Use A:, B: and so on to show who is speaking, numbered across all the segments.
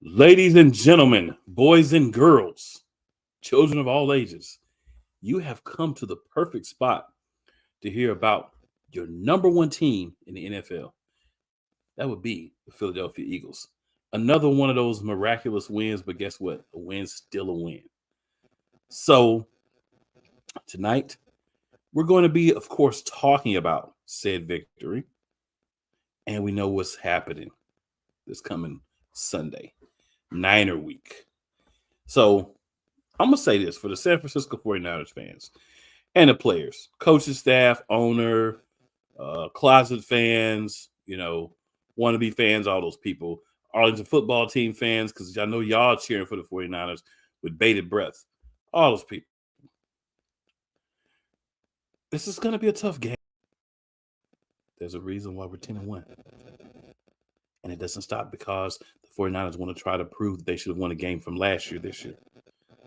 A: Ladies and gentlemen, boys and girls, children of all ages, you have come to the perfect spot to hear about your number one team in the NFL. That would be the Philadelphia Eagles. Another one of those miraculous wins, but guess what? A win's still a win. So, tonight, we're going to be, of course, talking about said victory. And we know what's happening this coming Sunday, Niner week. So, I'm going to say this for the San Francisco 49ers fans and the players, coaching staff, owner, closet fans, wannabe fans, all those people, Arlington football team fans, because I know y'all cheering for the 49ers with bated breath. All those people. This is going to be a tough game. There's a reason why we're 10-1. And it doesn't stop because the 49ers want to try to prove that they should have won a game from last year this year.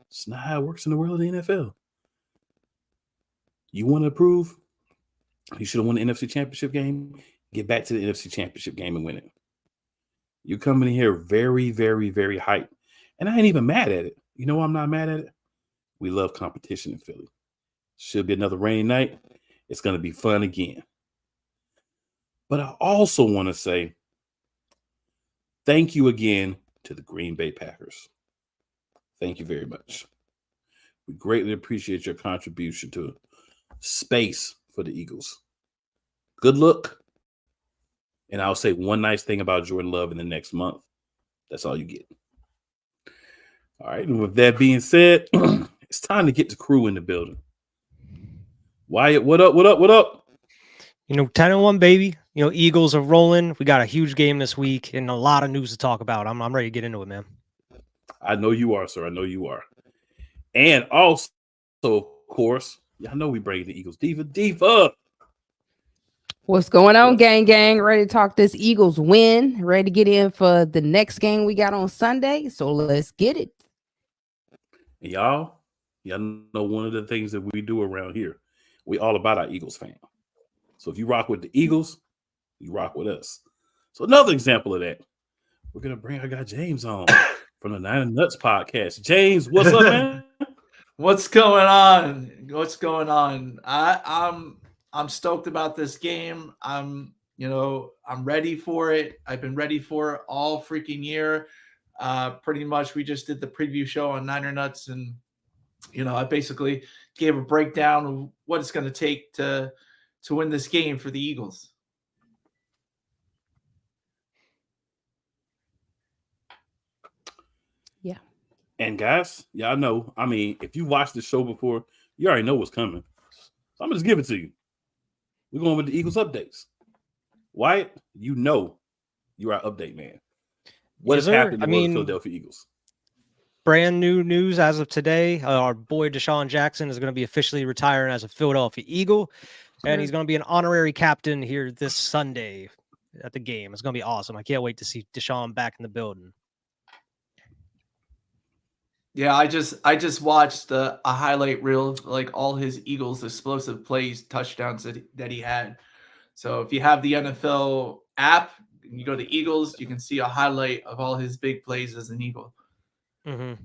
A: It's not how it works in the world of the NFL. You want to prove you should have won the NFC Championship game, get back to the NFC Championship game and win it. You're coming in here very, very, very hyped. And I ain't even mad at it. You know why I'm not mad at it? We love competition in Philly. Should be another rainy night. It's going to be fun again. But I also want to say thank you again to the Green Bay Packers. Thank you very much. We greatly appreciate your contribution to space for the Eagles. Good luck. And I'll say one nice thing about Jordan Love in the next month. That's all you get. All right. And with that being said, it's time to get the crew in the building. Wyatt, what up? What up? What up?
B: 10-1, baby. Eagles are rolling. We got a huge game this week and a lot of news to talk about. I'm ready to get into it, man.
A: I know you are, sir. I know you are. And also, of course, y'all know we bring the Eagles Diva.
C: What's going on, gang? Ready to talk this Eagles win. Ready to get in for the next game we got on Sunday. So let's get it.
A: And y'all know one of the things that we do around here. We all about our Eagles fan. So if you rock with the Eagles, you rock with us. So another example of that, we're going to bring our guy James on from the Nine Nuts podcast. James, what's up, man?
D: What's going on? I'm stoked about this game. I'm ready for it. I've been ready for it all freaking year. Pretty much we just did the preview show on Niner Nuts, and I basically gave a breakdown of what it's going to take to win this game for the Eagles.
C: Yeah.
A: And guys, y'all know, if you watched the show before, you already know what's coming. So I'm going to just give it to you. We're going with the Eagles updates. Wyatt, you are our update man. What has happened to the Philadelphia Eagles?
B: Brand new news as of today. Our boy Deshaun Jackson is going to be officially retiring as a Philadelphia Eagle. And he's going to be an honorary captain here this Sunday at the game. It's going to be awesome. I can't wait to see Deshaun back in the building.
D: Yeah, I just watched a highlight reel of like all his Eagles explosive plays, touchdowns that he had. So if you have the NFL app and you go to Eagles, you can see a highlight of all his big plays as an Eagle.
B: Mm-hmm.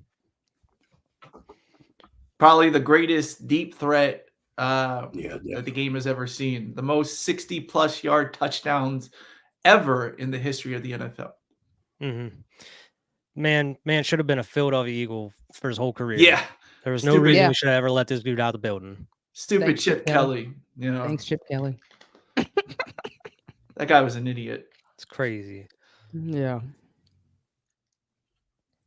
D: Probably the greatest deep threat that
A: the
D: game has ever seen. The most 60-plus yard touchdowns ever in the history of the NFL.
B: Mm-hmm. Man should have been a Philadelphia Eagle for his whole career.
D: Yeah.
B: There was no reason we should have ever let this dude out of the building.
D: Stupid Chip Kelly.
C: Thanks, Chip Kelly.
D: That guy was an idiot.
B: It's crazy.
C: Yeah.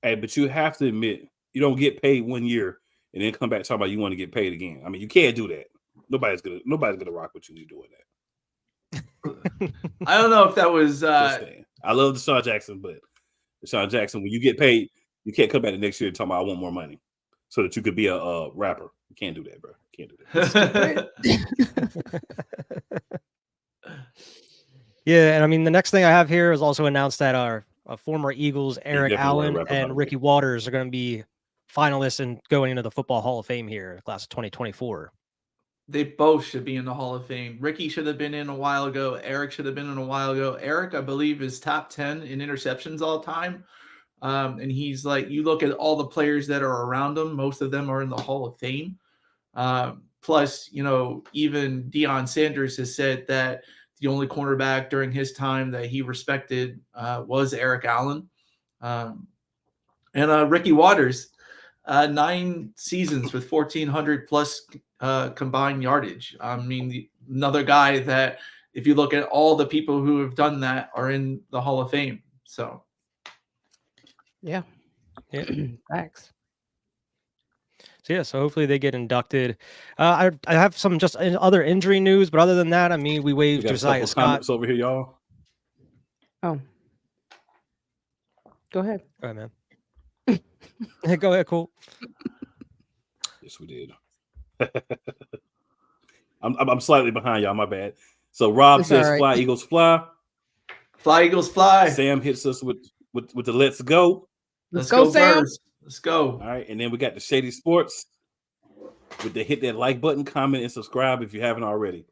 A: Hey, but you have to admit, you don't get paid 1 year and then come back talking about you want to get paid again. You can't do that. Nobody's gonna rock with you doing that.
D: I don't know if that was.
A: I love Deshaun Jackson, but Deshaun Jackson, when you get paid, you can't come back the next year and talk about I want more money so that you could be a rapper. You can't do that, bro. You can't do that.
B: Yeah, and the next thing I have here is also announced that our former Eagles, Eric Allen and Ricky Waters, are going to be finalists and going into the Football Hall of Fame here, class of 2024.
D: They both should be in the Hall of Fame. Ricky should have been in a while ago. Eric should have been in a while ago. Eric, I believe, is top 10 in interceptions all time. And he's like, you look at all the players that are around him, most of them are in the Hall of Fame. Plus, even Deion Sanders has said that the only cornerback during his time that he respected was Eric Allen. And Ricky Waters, 9 seasons with 1,400 plus combined yardage. I mean, another guy that, if you look at all the people who have done that, are in the Hall of Fame. So,
C: Yeah. Facts.
B: So yeah, so hopefully they get inducted. I have some just other injury news, but other than that, I mean, we
A: We
B: waived
A: got a
B: Josiah
A: couple
B: Scott.
A: comments over here, y'all.
C: Oh. Go ahead.
B: Go ahead, man. Hey, go ahead, cool.
A: Yes, we did. I'm slightly behind y'all. My bad. So Rob
C: It's
A: says,
C: all right.
A: "Fly Eagles fly."
D: fly Eagles fly.
A: Sam hits us with the "Let's go."
D: Let's
C: go,
D: go,
C: Sam.
D: Birds. Let's go.
A: All right, and then we got the Shady Sports with the hit that like button, comment, and subscribe if you haven't already.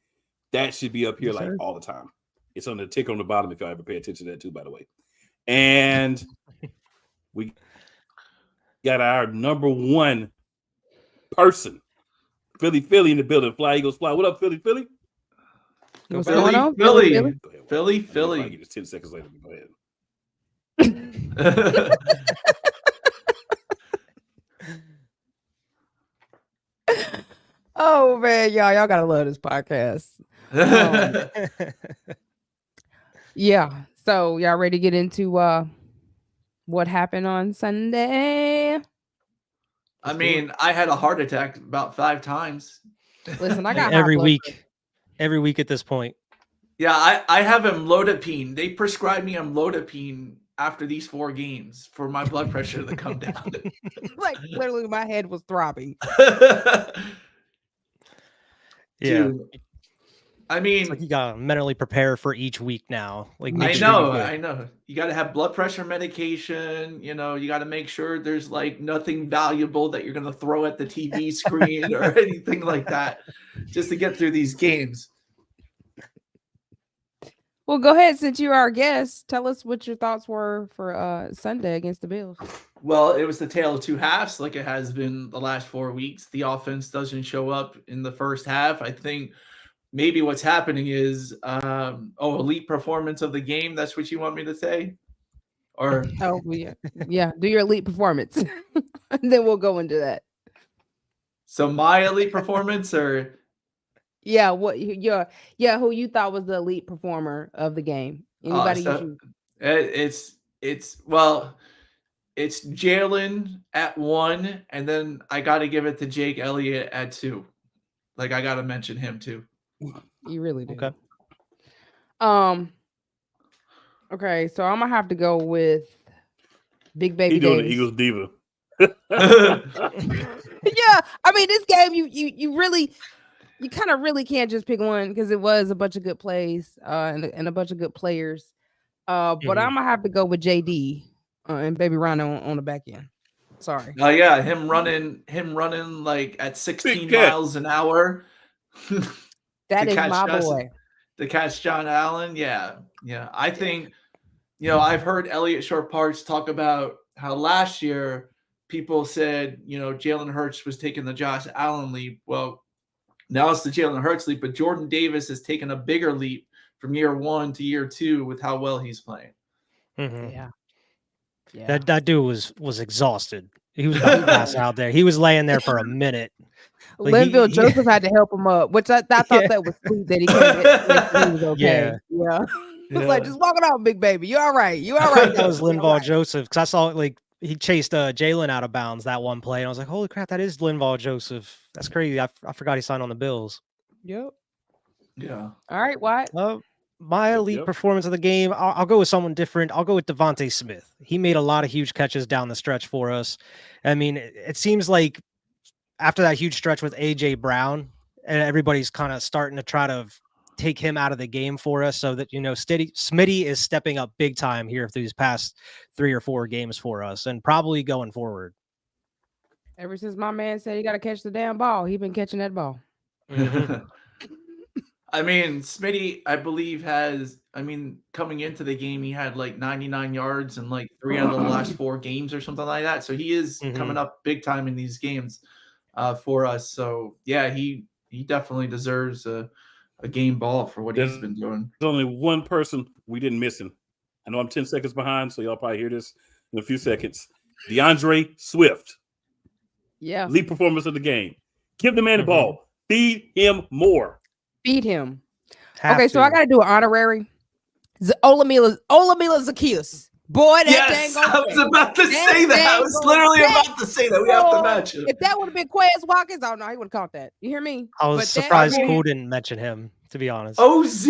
A: That should be up here
C: Yes,
A: like
C: sir.
A: all the time. It's on the ticker on the bottom if y'all ever pay attention to that too, by the way. And we got our number one person, Philly in the building. Fly Eagles fly. What up, Philly?
C: What's
A: Go
C: going on?
D: Philly.
A: Go ahead,
D: Philly,
A: I
D: Philly.
A: get this 10 seconds later. Go ahead.
C: Oh man, y'all gotta love this podcast. Yeah. So y'all ready to get into what happened on Sunday?
D: I mean, I had a heart attack about 5 times.
C: Listen, I
B: Like,
C: got high
B: every
C: blood
B: week, every week at this point.
D: Yeah, I have amlodipine. They prescribed me amlodipine after these 4 games for my blood pressure to come down.
C: pressure. Like literally, my head was throbbing.
B: Yeah,
D: Dude, I mean,
B: it's like you gotta mentally prepare for each week now. Like, make
D: I
B: sure
D: know,
B: you get-
D: I know. You got to have blood pressure medication. You got to make sure there's like nothing valuable that you're going to throw at the TV screen or anything like that just to get through these games.
C: Well, go ahead, since you're our guest. Tell us what your thoughts were for Sunday against the Bills.
D: Well, it was the tale of 2 halves, like it has been the last 4 weeks. The offense doesn't show up in the first half. I think maybe what's happening is, elite performance of the game. That's what you want me to say? Or
C: Oh yeah, do your elite performance, and then we'll go into that.
D: so my elite performance, or
C: Yeah, who you thought was the elite performer of the game? Anybody?
D: so it's Jalen at 1, and then I got to give it to Jake Elliott at 2. Like I got to mention him too.
C: You really do.
B: Okay.
C: Okay, so I'm gonna have to go with Big Baby
A: He doing the
C: Davis.
A: Eagles diva.
C: Yeah, I mean this game, you really, you kind of really can't just pick one because it was a bunch of good plays and a bunch of good players. But
B: Mhm.
C: I'm gonna have to go with JD and Baby Rhino on the back end. Sorry.
D: Oh yeah, him running like at 16
A: Big cat.
D: miles an hour.
C: That
D: to
C: is
D: catch
C: my
D: us.
C: boy.
D: To catch John Allen. Yeah. I think, I've heard Elliot Short Parks talk about how last year people said, Jalen Hurts was taking the Josh Allen leap. Well, now it's the Jalen Hurts leap, but Jordan Davis has taken a bigger leap from year 1 to year 2 with how well he's playing.
B: Mhm.
C: Yeah.
B: That dude was exhausted. He was about to pass out there. He was laying there for a minute. Like,
C: Linville
B: he-
C: Joseph had to help him up, which I thought
B: Yeah.
C: that was sweet that he came in, make sure he was okay.
B: Yeah.
C: He was like, just walk it out, big baby. You all right? You all right?
B: That was
C: You all
B: Linval
C: right?"
B: Joseph, because I saw like he chased Jalen out of bounds that one play, and I was like, "Holy crap, that is Linval Joseph! That's crazy. I forgot he signed on the Bills."
C: Yep.
D: Yeah.
C: All right, Wyatt.
B: My
A: Yep,
B: elite
A: yep.
B: performance of the game, I'll go with someone different. I'll go with Devontae Smith. He made a lot of huge catches down the stretch for us. I mean, it seems like after that huge stretch with AJ Brown, and everybody's kind of starting to try to take him out of the game for us, so that Smitty is stepping up big time here through these past 3 or 4 games for us, and probably going forward.
C: Ever since my man said he got to catch the damn ball, he been catching that ball.
B: Mhm.
D: I mean, Smitty, I believe coming into the game, he had like 99 yards in like 3 out of the last 4 games or something like that. So he is coming up big time in these games for us. So yeah, he definitely deserves a game ball for what he's been doing.
A: There's only one person we didn't miss him. I know I'm 10 seconds behind, so y'all probably hear this in a few seconds. DeAndre Swift.
C: Yeah.
A: Lead performance of the game. Give the man the ball. Feed him more.
C: Feed him. Okay, so I got to do an honorary. Olamila Zacchaeus. Boy, that
D: yes,
C: dang
D: I was about to say that. I was literally about to say that. We have to match it.
C: If that would have been Quez Watkins, oh no, he would have caught that. You hear me?
B: I was surprised Cole didn't mention him, to be honest.
D: OZ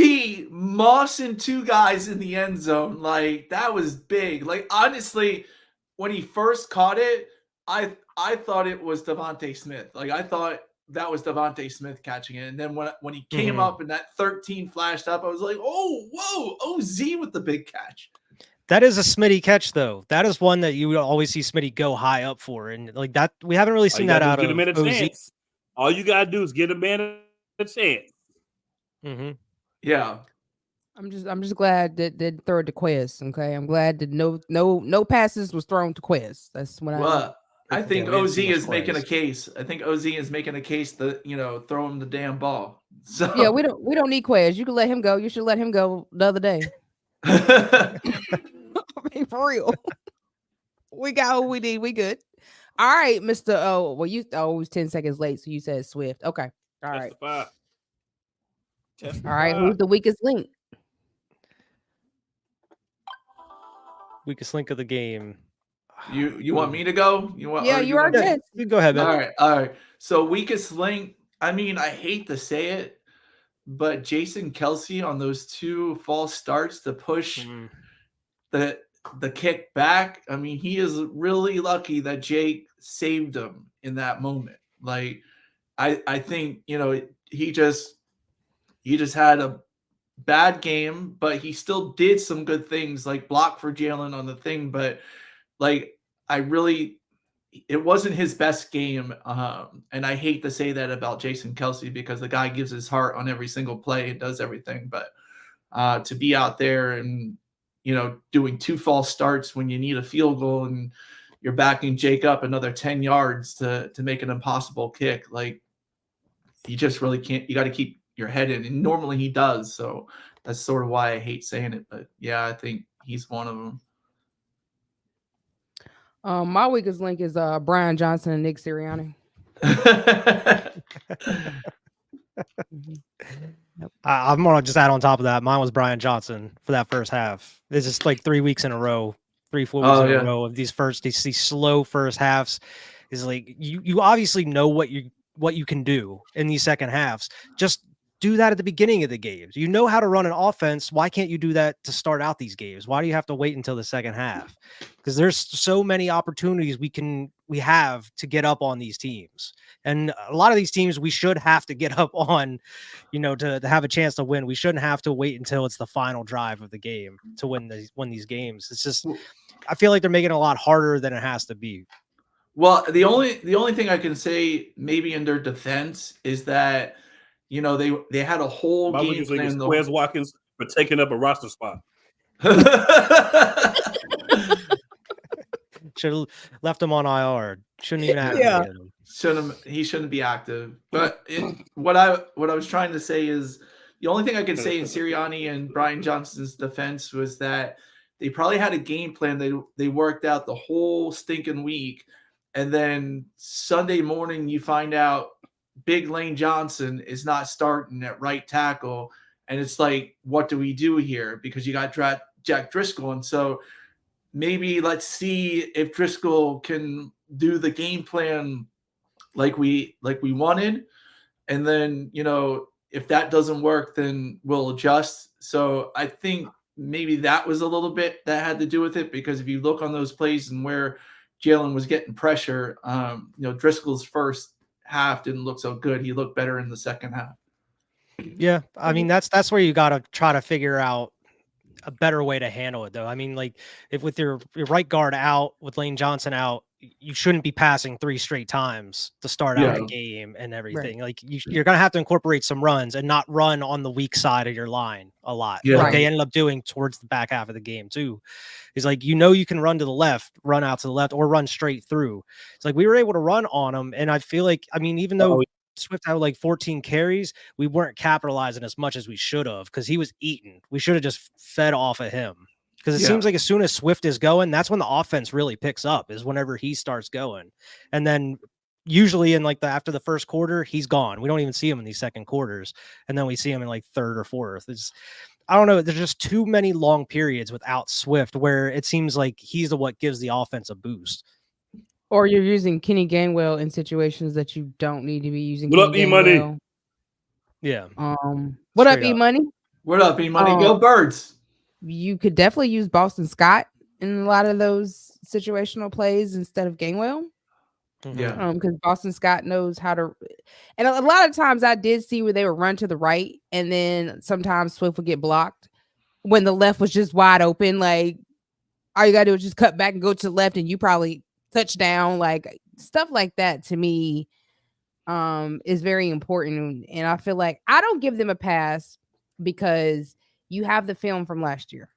D: mossing 2 guys in the end zone. Like, that was big. Like, honestly, when he first caught it, I thought it was Devontae Smith. Like, I thought that was Devontae Smith catching it. And then when he came up and that 13 flashed up, I was like, oh, whoa, OZ with the big catch.
B: That is a Smitty catch, though. That is one that you would always see Smitty go high up for. And like that, we haven't really seen that out of OZ.
A: All you got to do is get a man a chance.
D: Yeah.
C: I'm just glad that they throw it to Quez. Okay. I'm glad that no passes was thrown to Quez. That's what
D: I think OZ is making a case. I think OZ is making a case that, throw him the damn ball. So
C: yeah, we don't need Quez. You can let him go. You should let him go the other day. I mean, for real. We got who we need. We good. All right, Mr. Oh, well, you was 10 seconds late, so you said Swift. Okay. All right.
A: Testify.
C: All right. Who's the weakest link?
B: Weakest link of the game.
D: You want me to go? You want?
C: Yeah, you are good.
B: You go ahead, man.
D: All right. So weakest link. I mean, I hate to say it, but Jason Kelce on those 2 false starts to push the kick back. I mean, he is really lucky that Jake saved him in that moment. Like, I think he just had a bad game, but he still did some good things, like block for Jalen on the thing. But like, it wasn't his best game. And I hate to say that about Jason Kelce because the guy gives his heart on every single play and does everything. But to be out there and, doing 2 false starts when you need a field goal and you're backing Jake up another 10 yards to make an impossible kick. Like, you just really can't, you got to keep your head in. And normally he does. So that's sort of why I hate saying it. But yeah, I think he's one of them.
C: My weakest link is Brian Johnson and Nick Sirianni.
B: I'm gonna just add on top of that. Mine was Brian Johnson for that first half. This is like 3 weeks in a row, 3-4 weeks in a row of these slow first halves. Is like you obviously know what you can do in these second halves. Just do that at the beginning of the games. You know how to run an offense. Why can't you do that to start out these games? Why do you have to wait until the second half? Because there's so many opportunities we have to get up on these teams. And a lot of these teams we should have to get up on, to have a chance to win. We shouldn't have to wait until it's the final drive of the game to win these games. It's just, I feel like they're making it a lot harder than it has to be.
D: Well, the only thing I can say maybe in their defense is that they had a whole game plan.
A: Quez Watkins for taking up a roster spot.
B: Should have left him on IR. Shouldn't even have him.
D: He shouldn't be active. But what I was trying to say is the only thing I can say in Sirianni and Brian Johnson's defense was that they probably had a game plan they worked out the whole stinking week. And then Sunday morning, you find out Big Lane Johnson is not starting at right tackle. And it's like, what do we do here? Because you got Jack Driscoll. And so maybe let's see if Driscoll can do the game plan like we wanted. And then, if that doesn't work, then we'll adjust. So I think maybe that was a little bit that had to do with it, because if you look on those plays and where Jalen was getting pressure, Driscoll's first half didn't look so good. He looked better in the second half.
B: Yeah. I mean, that's where you got to try to figure out a better way to handle it, though. I mean, like if with your right guard out, with Lane Johnson out, you shouldn't be passing 3 straight times to start out the game and everything. Like you're going to have to incorporate some runs and not run on the weak side of your line a lot.
D: Yeah.
B: Like they ended up doing towards the back half of the game too. Is like, you can run to the left, run out to the left, or run straight through. It's like we were able to run on them. And I feel like, I mean, even though Swift had like 14 carries, we weren't capitalizing as much as we should have because he was eating. We should have just fed off of him. Because it seems like as soon as Swift is going, that's when the offense really picks up, is whenever he starts going. And then usually in like after the first quarter, he's gone. We don't even see him in these second quarters. And then we see him in like third or fourth. I don't know. There's just too many long periods without Swift where it seems like he's the what gives the offense a boost.
C: Or you're using Kenny Gainwell in situations that you don't need to be using.
A: What up, E-Money?
B: Yeah.
C: What up, E-Money?
D: What up, E-Money? Go Birds.
C: You could definitely use Boston Scott in a lot of those situational plays instead of Gainwell.
D: Yeah.
C: Because Boston Scott knows how to, and a lot of times I did see where they would run to the right, and then sometimes Swift would get blocked when the left was just wide open. Like all you gotta do is just cut back and go to the left, and you probably touchdown. Like stuff like that to me is very important, and I feel like I don't give them a pass because you have the film from last year.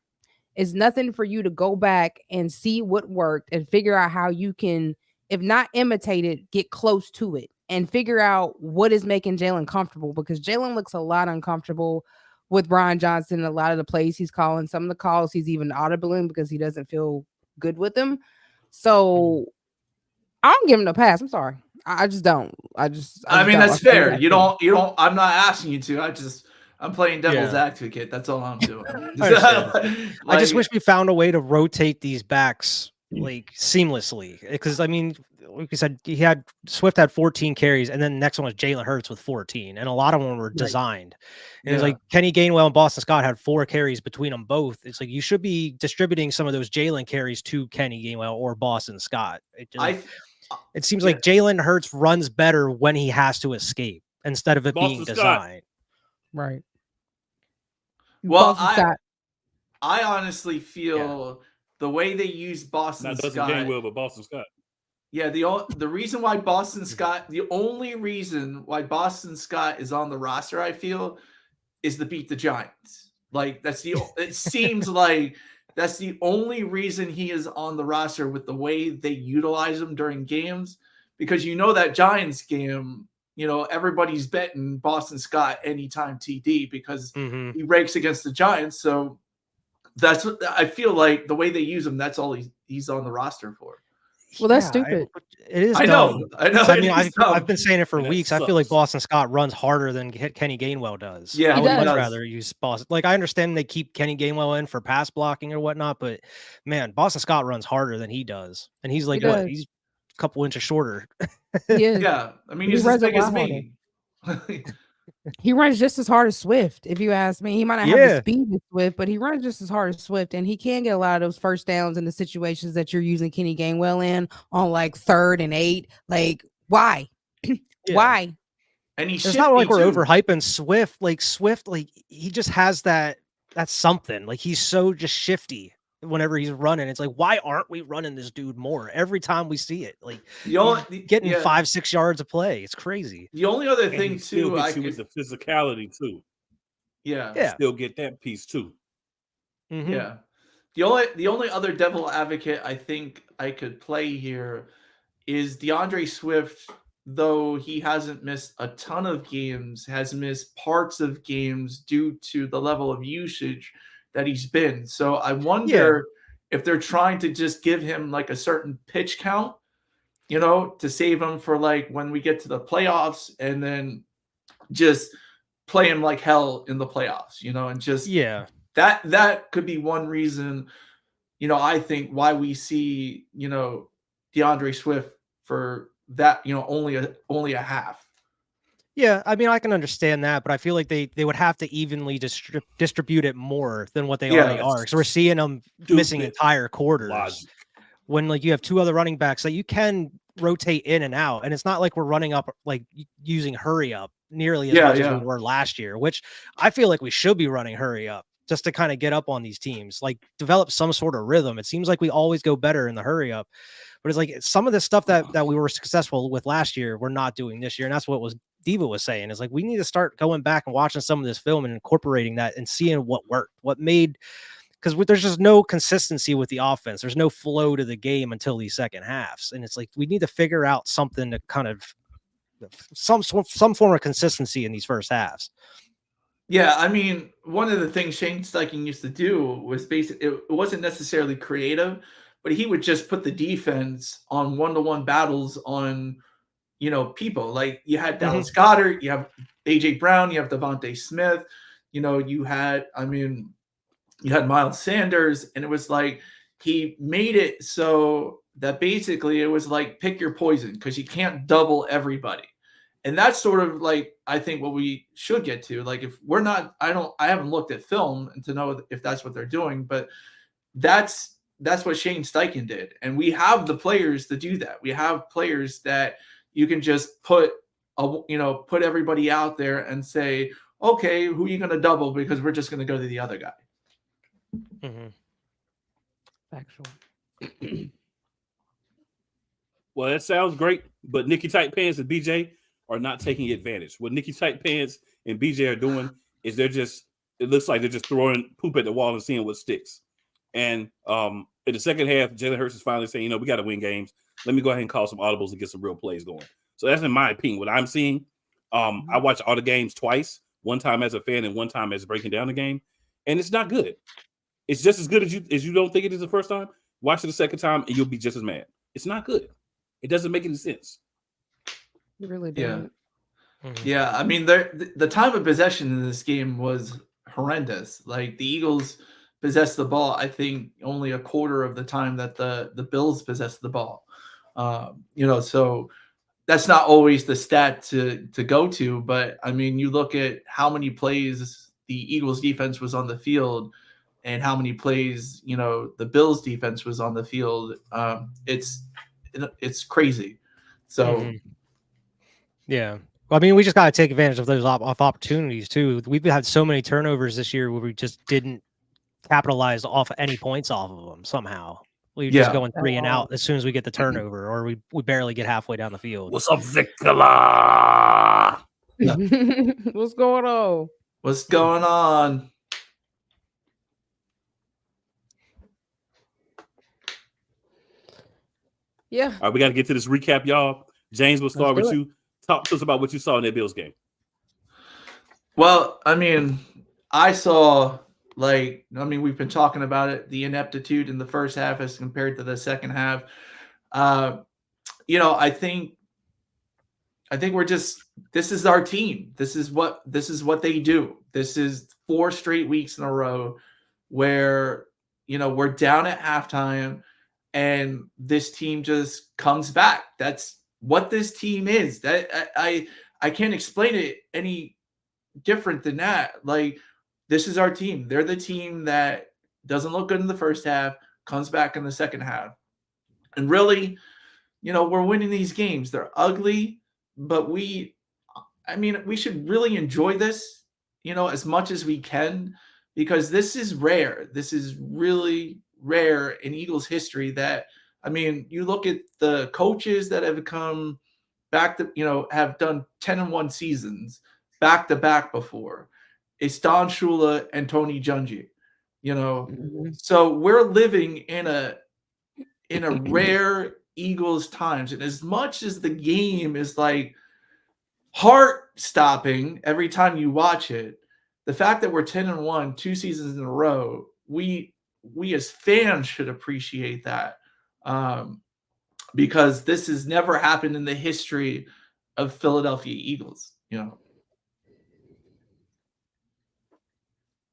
C: It's nothing for you to go back and see what worked and figure out how you can, if not imitate it, get close to it and figure out what is making Jalen comfortable, because Jalen looks a lot uncomfortable with Brian Johnson and a lot of the plays he's calling. Some of the calls he's even audibling because he doesn't feel good with them. So I don't give him a pass. I'm sorry. I just don't. I
D: mean, that's fair. You don't, I'm not asking you to. I'm playing devil's advocate. That's all I'm doing.
B: I just wish we found a way to rotate these backs like seamlessly. Because I mean, like you said, Swift had 14 carries, and then the next one was Jalen Hurts with 14, and a lot of them were designed. And it's like Kenny Gainwell and Boston Scott had 4 carries between them both. It's like you should be distributing some of those Jalen carries to Kenny Gainwell or Boston Scott. It seems like Jalen Hurts runs better when he has to escape instead of it being designed.
C: Right.
D: Well, I honestly feel the way they use Boston Scott.
A: Gainwell, but Boston Scott.
D: Yeah, the reason why Boston Scott, the only reason why Boston Scott is on the roster, I feel, is to beat the Giants. Like it seems like that's the only reason he is on the roster with the way they utilize him during games, because that Giants game, everybody's betting Boston Scott anytime TD because he rakes against the Giants. So that's what I feel like the way they use him. That's all he's on the roster for.
C: Well, that's stupid.
B: It is.
D: I know.
B: I mean, I've been saying it for weeks. I feel like Boston Scott runs harder than Kenny Gainwell does.
D: Yeah,
B: I would much rather use Boston. Like I understand they keep Kenny Gainwell in for pass blocking or whatnot, but man, Boston Scott runs harder than he does, and he's like he's a couple inches shorter.
D: Yeah, I mean he's as big as me.
C: He runs just as hard as Swift, if you ask me. He might not have the speed of Swift, but he runs just as hard as Swift, and he can get a lot of those first downs in the situations that you're using Kenny Gainwell in on like 3rd and 8. Like, why? Why?
D: And
B: it's not like we're overhyping Swift. Like Swift, like he just has that's something. Like he's so just shifty whenever he's running. It's like, why aren't we running this dude more every time we see it? Like getting 5-6 yards of play. It's crazy.
D: The only other thing too,
A: is the physicality too.
D: Yeah.
A: Still get that piece too.
B: Mm-hmm.
D: Yeah. The only other devil advocate I think I could play here is DeAndre Swift, though he hasn't missed a ton of games, has missed parts of games due to the level of usage that he's been. So I wonder if they're trying to just give him like a certain pitch count, to save him for like when we get to the playoffs, and then just play him like hell in the playoffs, and just that could be one reason, I think why we see, DeAndre Swift for that, only a half.
B: Yeah, I mean, I can understand that, but I feel like they would have to evenly distribute it more than what they already are. Because we're seeing them missing entire quarters. When like you have 2 other running backs that you can rotate in and out, and it's not like we're running up like using hurry up nearly as much as we were last year, which I feel like we should be running hurry up just to kind of get up on these teams, like develop some sort of rhythm. It seems like we always go better in the hurry up, but it's like some of the stuff that we were successful with last year, we're not doing this year. And that's what Diva was saying, is like, we need to start going back and watching some of this film and incorporating that and seeing what worked, what made, because there's just no consistency with the offense. There's no flow to the game until these second halves. And it's like, we need to figure out something to kind of some form of consistency in these first halves.
D: Yeah, I mean, one of the things Shane Steichen used to do was it wasn't necessarily creative, but he would just put the defense on one-to-one battles on, people. Like, you had Dallas Goedert, you have AJ Brown, you have Devontae Smith, you had Miles Sanders, and it was like he made it so that basically it was like pick your poison, because you can't double everybody. And that's sort of like, I think, what we should get to. Like, if we're not, I haven't looked at film to know if that's what they're doing, but that's what Shane Steichen did. And we have the players to do that. We have players that you can just put everybody out there and say, okay, who are you going to double? Because we're just going to go to the other guy.
B: Mm-hmm.
C: Factual.
A: Well, that sounds great, but Nikki Tight Pants and BJ are not taking advantage. What Nikki Tight Pants and BJ are doing is it looks like they're just throwing poop at the wall and seeing what sticks. And in the second half, Jalen Hurts is finally saying, we got to win games. Let me go ahead and call some audibles and get some real plays going. So that's in my opinion what I'm seeing. I watched all the games twice, one time as a fan and one time as breaking down the game, and it's not good. It's just as good as you don't think it is the first time. Watch it the second time, and you'll be just as mad. It's not good. It doesn't make any sense.
C: You really do.
D: Yeah. I mean, the time of possession in this game was horrendous. Like, the Eagles possessed the ball, I think, only a quarter of the time that the Bills possessed the ball. So that's not always the stat to go to, but I mean, you look at how many plays the Eagles defense was on the field and how many plays, the Bills defense was on the field. It's crazy. So,
B: yeah. Well, I mean, we just got to take advantage of those opportunities too. We've had so many turnovers this year where we just didn't capitalize off any points off of them somehow. We just going 3 and out as soon as we get the turnover, or we barely get halfway down the field.
A: What's up, Vicala?
C: What's going on?
D: What's going on?
C: Yeah.
A: All right, we got to get to this recap, y'all. James, we'll start with you. Talk to us about what you saw in that Bills game.
D: Well, I mean, we've been talking about it, the ineptitude in the first half as compared to the second half. I think this is our team. This is what they do. This is 4 straight weeks in a row where, we're down at halftime and this team just comes back. That's what this team is. That I can't explain it any different than that. Like, this is our team. They're the team that doesn't look good in the first half, comes back in the second half. And really, we're winning these games. They're ugly, but we should really enjoy this, as much as we can, because this is rare. This is really rare in Eagles history that, you look at the coaches that have come back to, have done 10-1 seasons back to back before. It's Don Shula and Tony Dungy, So we're living in a rare Eagles times. And as much as the game is like heart stopping every time you watch it, the fact that we're 10-1 2 seasons in a row, we as fans should appreciate that, because this has never happened in the history of Philadelphia Eagles.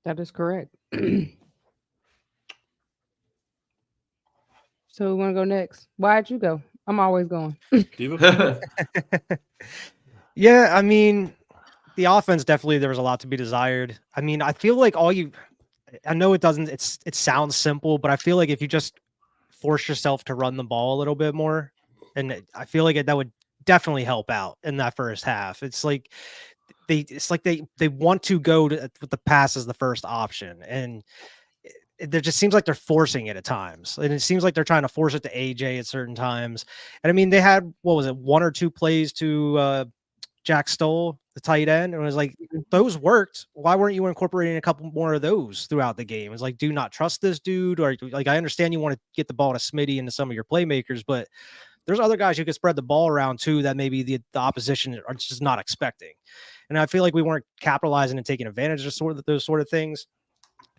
C: That is correct. So we want to go next. Why'd you go? I'm always going.
B: Yeah, I mean, the offense definitely, there was a lot to be desired. I mean, I feel like I know it doesn't, it sounds simple, but I feel like if you just force yourself to run the ball a little bit more, and I feel like that would definitely help out in that first half. It's like it's like they want to go with the pass as the first option, and it just seems like they're forcing it at times, and it seems like they're trying to force it to AJ at certain times. And I mean, they had, what was it, 1 or 2 plays to Jack Stoll, the tight end, and it was like, those worked. Why weren't you incorporating a couple more of those throughout the game? It's like, do not trust this dude, or like, I understand you want to get the ball to Smitty and to some of your playmakers, but there's other guys you could spread the ball around too that maybe the opposition are just not expecting. And I feel like we weren't capitalizing and taking advantage of those sort of things.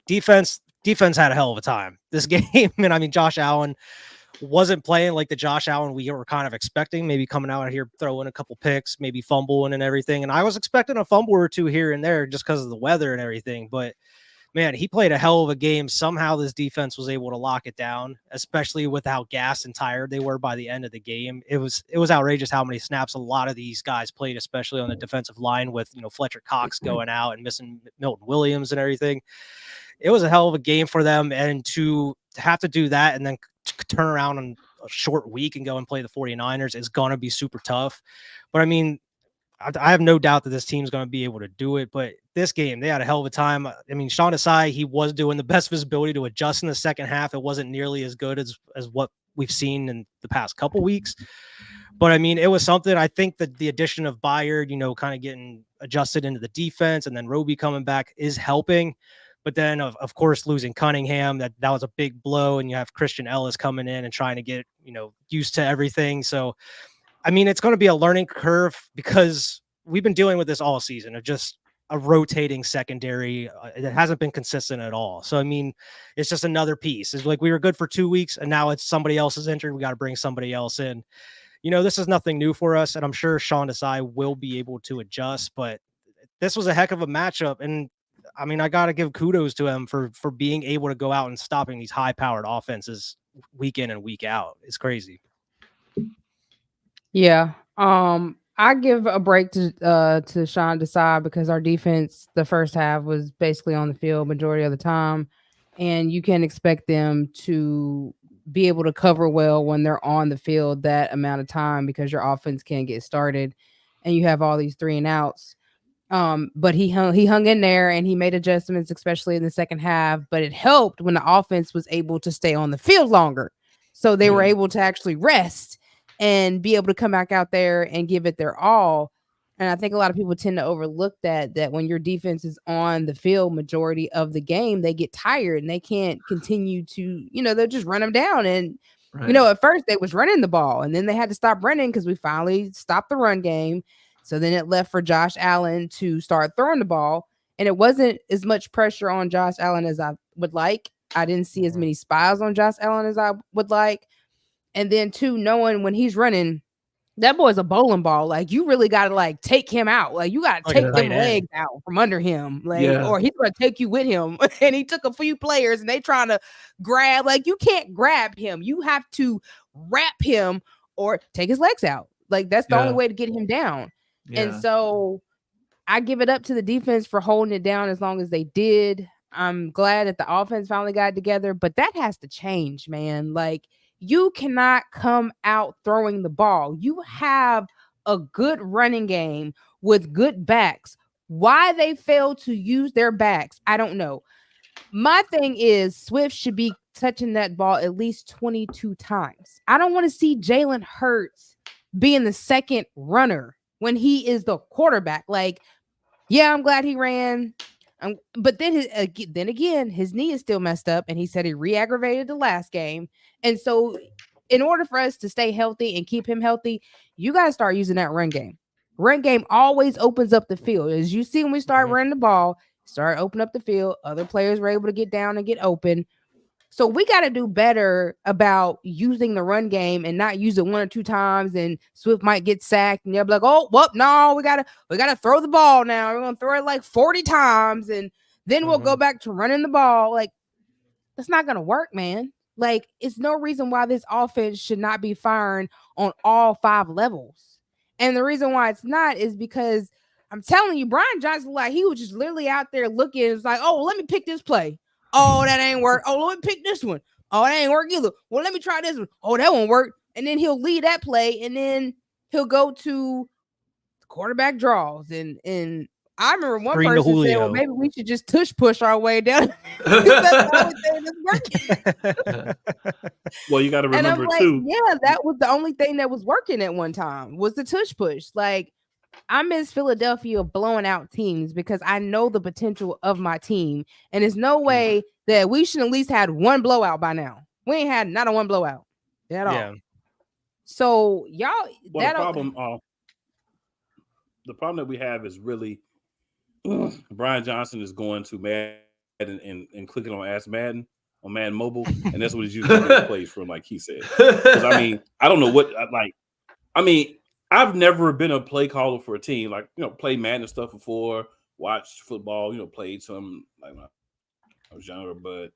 B: Defense had a hell of a time this game. And I mean, Josh Allen wasn't playing like the Josh Allen we were kind of expecting, maybe coming out here throwing a couple picks, maybe fumbling and everything. And I was expecting a fumble or two here and there just because of the weather and everything. But man, he played a hell of a game. Somehow this defense was able to lock it down, especially with how gassed and tired they were by the end of the game. It was outrageous how many snaps a lot of these guys played, especially on the defensive line with, Fletcher Cox going out and missing Milton Williams and everything. It was a hell of a game for them, and to have to do that and then turn around on a short week and go and play the 49ers is going to be super tough. But I mean, I have no doubt that this team's going to be able to do it. But this game, they had a hell of a time. I mean, Sean Desai, he was doing the best of his ability to adjust in the second half. It wasn't nearly as good as what we've seen in the past couple weeks. But I mean, it was something. I think that the addition of Byard, kind of getting adjusted into the defense, and then Roby coming back is helping. But then, of course, losing Cunningham, that was a big blow. And you have Christian Ellis coming in and trying to get, used to everything. So, I mean, it's going to be a learning curve because we've been dealing with this all season of just a rotating secondary. It hasn't been consistent at all. So, I mean, it's just another piece. It's like we were good for 2 weeks and now it's somebody else is injured. We got to bring somebody else in. This is nothing new for us. And I'm sure Sean Desai will be able to adjust, but this was a heck of a matchup. And I mean, I got to give kudos to him for being able to go out and stopping these high-powered offenses week in and week out. It's crazy.
C: Yeah. I give a break to Sean Desai because our defense, the first half, was basically on the field majority of the time, and you can expect them to be able to cover well when they're on the field that amount of time because your offense can't get started, and you have all these 3 and outs. But he hung in there and he made adjustments, especially in the second half. But it helped when the offense was able to stay on the field longer, so they were able to actually rest and be able to come back out there and give it their all. And I think a lot of people tend to overlook that when your defense is on the field majority of the game, they get tired and they can't continue to, they'll just run them down. And, at first they was running the ball and then they had to stop running because we finally stopped the run game. So then it left for Josh Allen to start throwing the ball. And it wasn't as much pressure on Josh Allen as I would like. I didn't see as many spies on Josh Allen as I would like. And then too, knowing when he's running, that boy's a bowling ball. Like, you really got to take him out. Like, you got to take them legs out from under him. Or he's going to take you with him. And he took a few players and they trying to grab. Like, you can't grab him. You have to wrap him or take his legs out. Like, that's the only way to get him down. Yeah. And so I give it up to the defense for holding it down as long as they did. I'm glad that the offense finally got together, but that has to change, man. Like, you cannot come out throwing the ball. You have a good running game with good backs. Why they fail to use their backs, I don't know. My thing is Swift should be touching that ball at least 22 times. I don't want to see Jalen Hurts being the second runner when he is the quarterback. Like, yeah, I'm glad he ran. But then again, his knee is still messed up, and he said he re-aggravated the last game. And so in order for us to stay healthy and keep him healthy, you got to start using that run game. Run game always opens up the field. As you see when we start running the ball, start opening up the field. Other players were able to get down and get open. So we got to do better about using the run game and not use it 1 or 2 times. And Swift might get sacked and they'll be like, oh, well, no, we gotta throw the ball now. We're going to throw it like 40 times. And then we'll go back to running the ball. Like, that's not going to work, man. Like, it's no reason why this offense should not be firing on all 5 levels. And the reason why it's not is because I'm telling you, Brian Johnson, like, he was just literally out there looking. It's like, oh, let me pick this play. Oh, that ain't work. Oh, let me pick this one. Oh, that ain't work either. Well, let me try this one. Oh, that won't work. And then he'll lead that play, and then he'll go to quarterback draws and I remember one
B: Screen to
C: person said, "Well,
B: Julio.
C: maybe we should just tush push our way down." That's the only thing that's working.
A: Well, you got to
C: And I'm
A: remember
C: like,
A: too.
C: yeah, that was the only thing that was working at one time was the tush push. Like, I miss Philadelphia blowing out teams because I know the potential of my team, and there's no way that we should at least had one blowout by now. We ain't had not a one blowout at all.
B: Yeah.
C: So y'all,
A: Well, the problem that we have is really Brian Johnson is going to Madden and clicking on Ask Madden on Madden Mobile, and that's what he's using to plays from, like he said. Because I mean, I don't know what like. I mean, I've never been a play caller for a team. Like, you know, played Madden and stuff before, watched football, you know, played some like when I was younger, but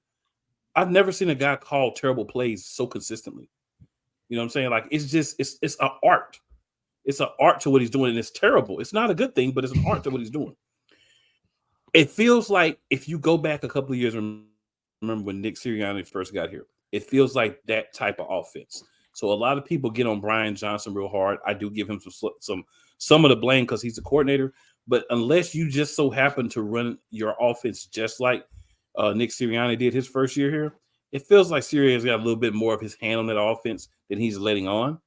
A: I've never seen a guy call terrible plays so consistently. You know what I'm saying? Like, it's just it's an art. It's an art to what he's doing, and it's terrible. It's not a good thing, but it's an art to what he's doing. It feels like if you go back a couple of years, remember when Nick Sirianni first got here, it feels like that type of offense. So a lot of people get on Brian Johnson real hard. I do give him some of the blame because he's the coordinator. But unless you just so happen to run your offense just like Nick Sirianni did his first year here, it feels like Sirianni's got a little bit more of his hand on that offense than he's letting on.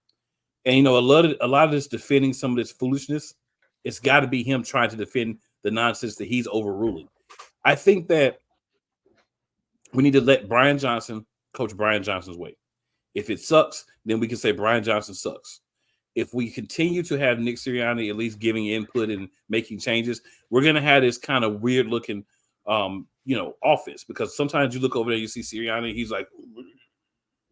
A: And you know, a lot of this defending some of this foolishness, it's got to be him trying to defend the nonsense that he's overruling. I think that we need to let Brian Johnson coach Brian Johnson's way. If it sucks, then we can say Brian Johnson sucks. If we continue to have Nick Sirianni at least giving input and making changes, we're going to have this kind of weird looking, offense, because sometimes you look over there, you see Sirianni, he's like,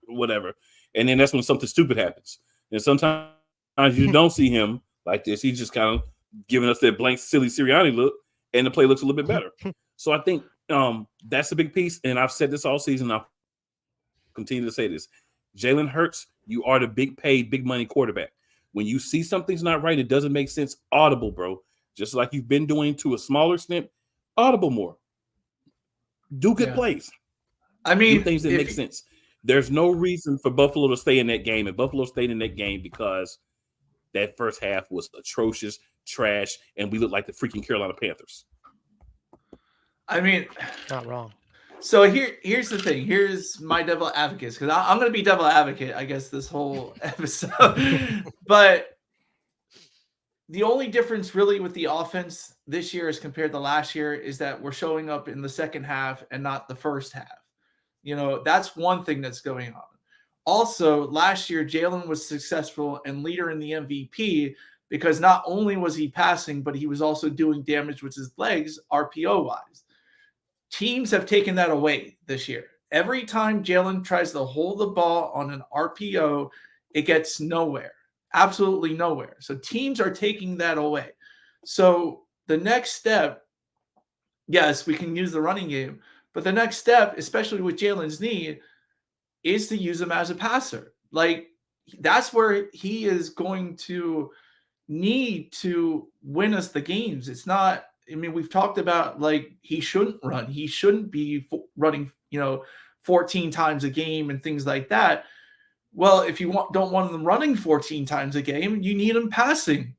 A: whatever. And then that's when something stupid happens. And sometimes you don't see him like this. He's just kind of giving us that blank, silly Sirianni look, and the play looks a little bit better. So I think that's a big piece. And I've said this all season. I'll continue to say this. Jalen Hurts, you are the big paid, big money quarterback. When you see something's not right, it doesn't make sense, audible, bro. Just like you've been doing to a smaller extent, audible more. Do good plays.
D: I mean,
A: do things that make sense. There's no reason for Buffalo to stay in that game, and Buffalo stayed in that game because that first half was atrocious, trash, and we looked like the freaking Carolina Panthers.
D: I mean,
B: not wrong.
D: So here's the thing. Here's my devil advocate, because I'm going to be devil advocate, I guess, this whole episode. But the only difference really with the offense this year as compared to last year is that we're showing up in the second half and not the first half. You know, that's one thing that's going on. Also, last year, Jalen was successful and leader in the MVP because not only was he passing, but he was also doing damage with his legs, RPO-wise. Teams have taken that away this year. Every time Jalen tries to hold the ball on an RPO, it gets nowhere, absolutely nowhere. So teams are taking that away. So the next step, yes, we can use the running game, but the next step, especially with Jalen's knee, is to use him as a passer. Like, that's where he is going to need to win us the games. It's not, I mean, we've talked about, like, he shouldn't run. He shouldn't be running, 14 times a game and things like that. Well, if you don't want them running 14 times a game, you need them passing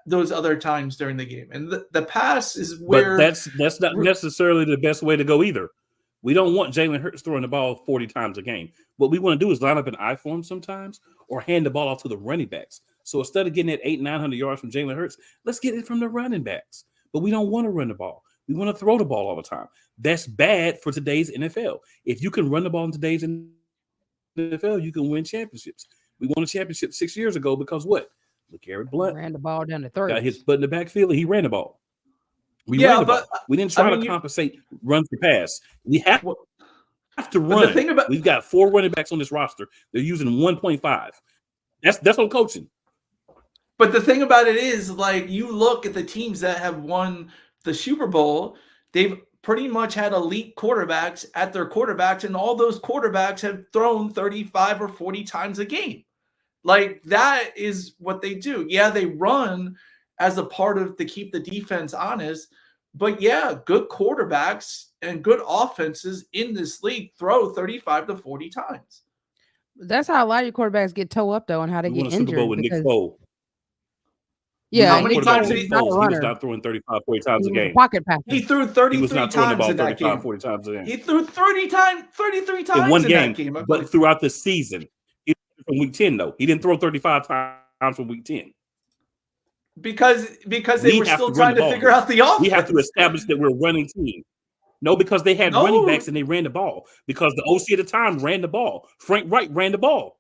D: those other times during the game. And the pass is where...
A: But that's not necessarily the best way to go either. We don't want Jalen Hurts throwing the ball 40 times a game. What we want to do is line up an I form sometimes or hand the ball off to the running backs. So instead of getting it 800-900 yards from Jalen Hurts, let's get it from the running backs. But we don't want to run the ball. We want to throw the ball all the time. That's bad for today's NFL. If you can run the ball in today's NFL, you can win championships. We won a championship 6 years ago because what? LeGarrette Blount
C: ran the ball down the throat.
A: Got his butt in the backfield and he ran the ball. We ran the ball. We didn't try to compensate run for pass. We have to run. We've got 4 running backs on this roster. They're using 1.5. That's on coaching.
D: But the thing about it is, like, you look at the teams that have won the Super Bowl, they've pretty much had elite quarterbacks at their quarterbacks, and all those quarterbacks have thrown 35 or 40 times a game. Like, that is what they do. Yeah, they run as a part of to keep the defense honest, but yeah, good quarterbacks and good offenses in this league throw 35 to 40 times.
C: That's how a lot of your quarterbacks get toe up, though, and how they get injured.
A: Super Bowl with Nick Foles.
C: Yeah,
D: How many
C: Nick
D: times
C: Foles
D: he-
C: is not a
A: Foles, he was
C: runner.
A: not throwing 35, 40 times a
C: He was a
A: game.
C: pocket passer.
D: He threw
A: He was
D: 33
A: not throwing the
D: times
A: ball
D: in that
A: 35,
D: game.
A: 40 times a game.
D: He threw 33 times
A: In one game,
D: that game. I
A: but
D: believe.
A: throughout the season. He from week 10, though. He didn't throw 35 times from week 10.
D: Because they
A: We
D: were
A: have
D: still
A: to run
D: trying
A: the
D: to
A: ball
D: figure
A: more.
D: out the offense.
A: We have to establish that we're a running team. No, because they had running backs and they ran the ball. Because the OC at the time ran the ball. Frank Wright ran the ball.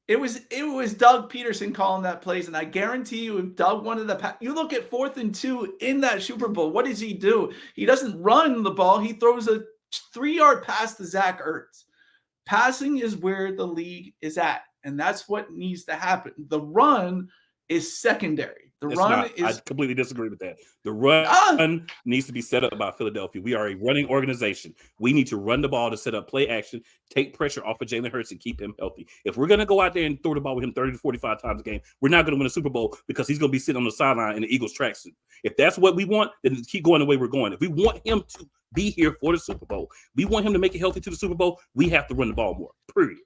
D: It was Doug Peterson calling that plays, and I guarantee you, if Doug wanted the you look at 4th and 2 in that Super Bowl. What does he do? He doesn't run the ball. He throws a 3-yard pass to Zach Ertz. Passing is where the league is at, and that's what needs to happen. The run is secondary. The
A: It's
D: run
A: not. I
D: is
A: completely disagree with that. The run needs to be set up by Philadelphia. We are a running organization. We need to run the ball to set up play action, take pressure off of Jalen Hurts, and keep him healthy. If we're going to go out there and throw the ball with him 30 to 45 times a game, we're not going to win a Super Bowl because he's going to be sitting on the sideline in the Eagles tracksuit. If that's what we want, then keep going the way we're going. If we want him to be here for the Super Bowl, we want him to make it healthy to the Super Bowl, we have to run the ball more, period.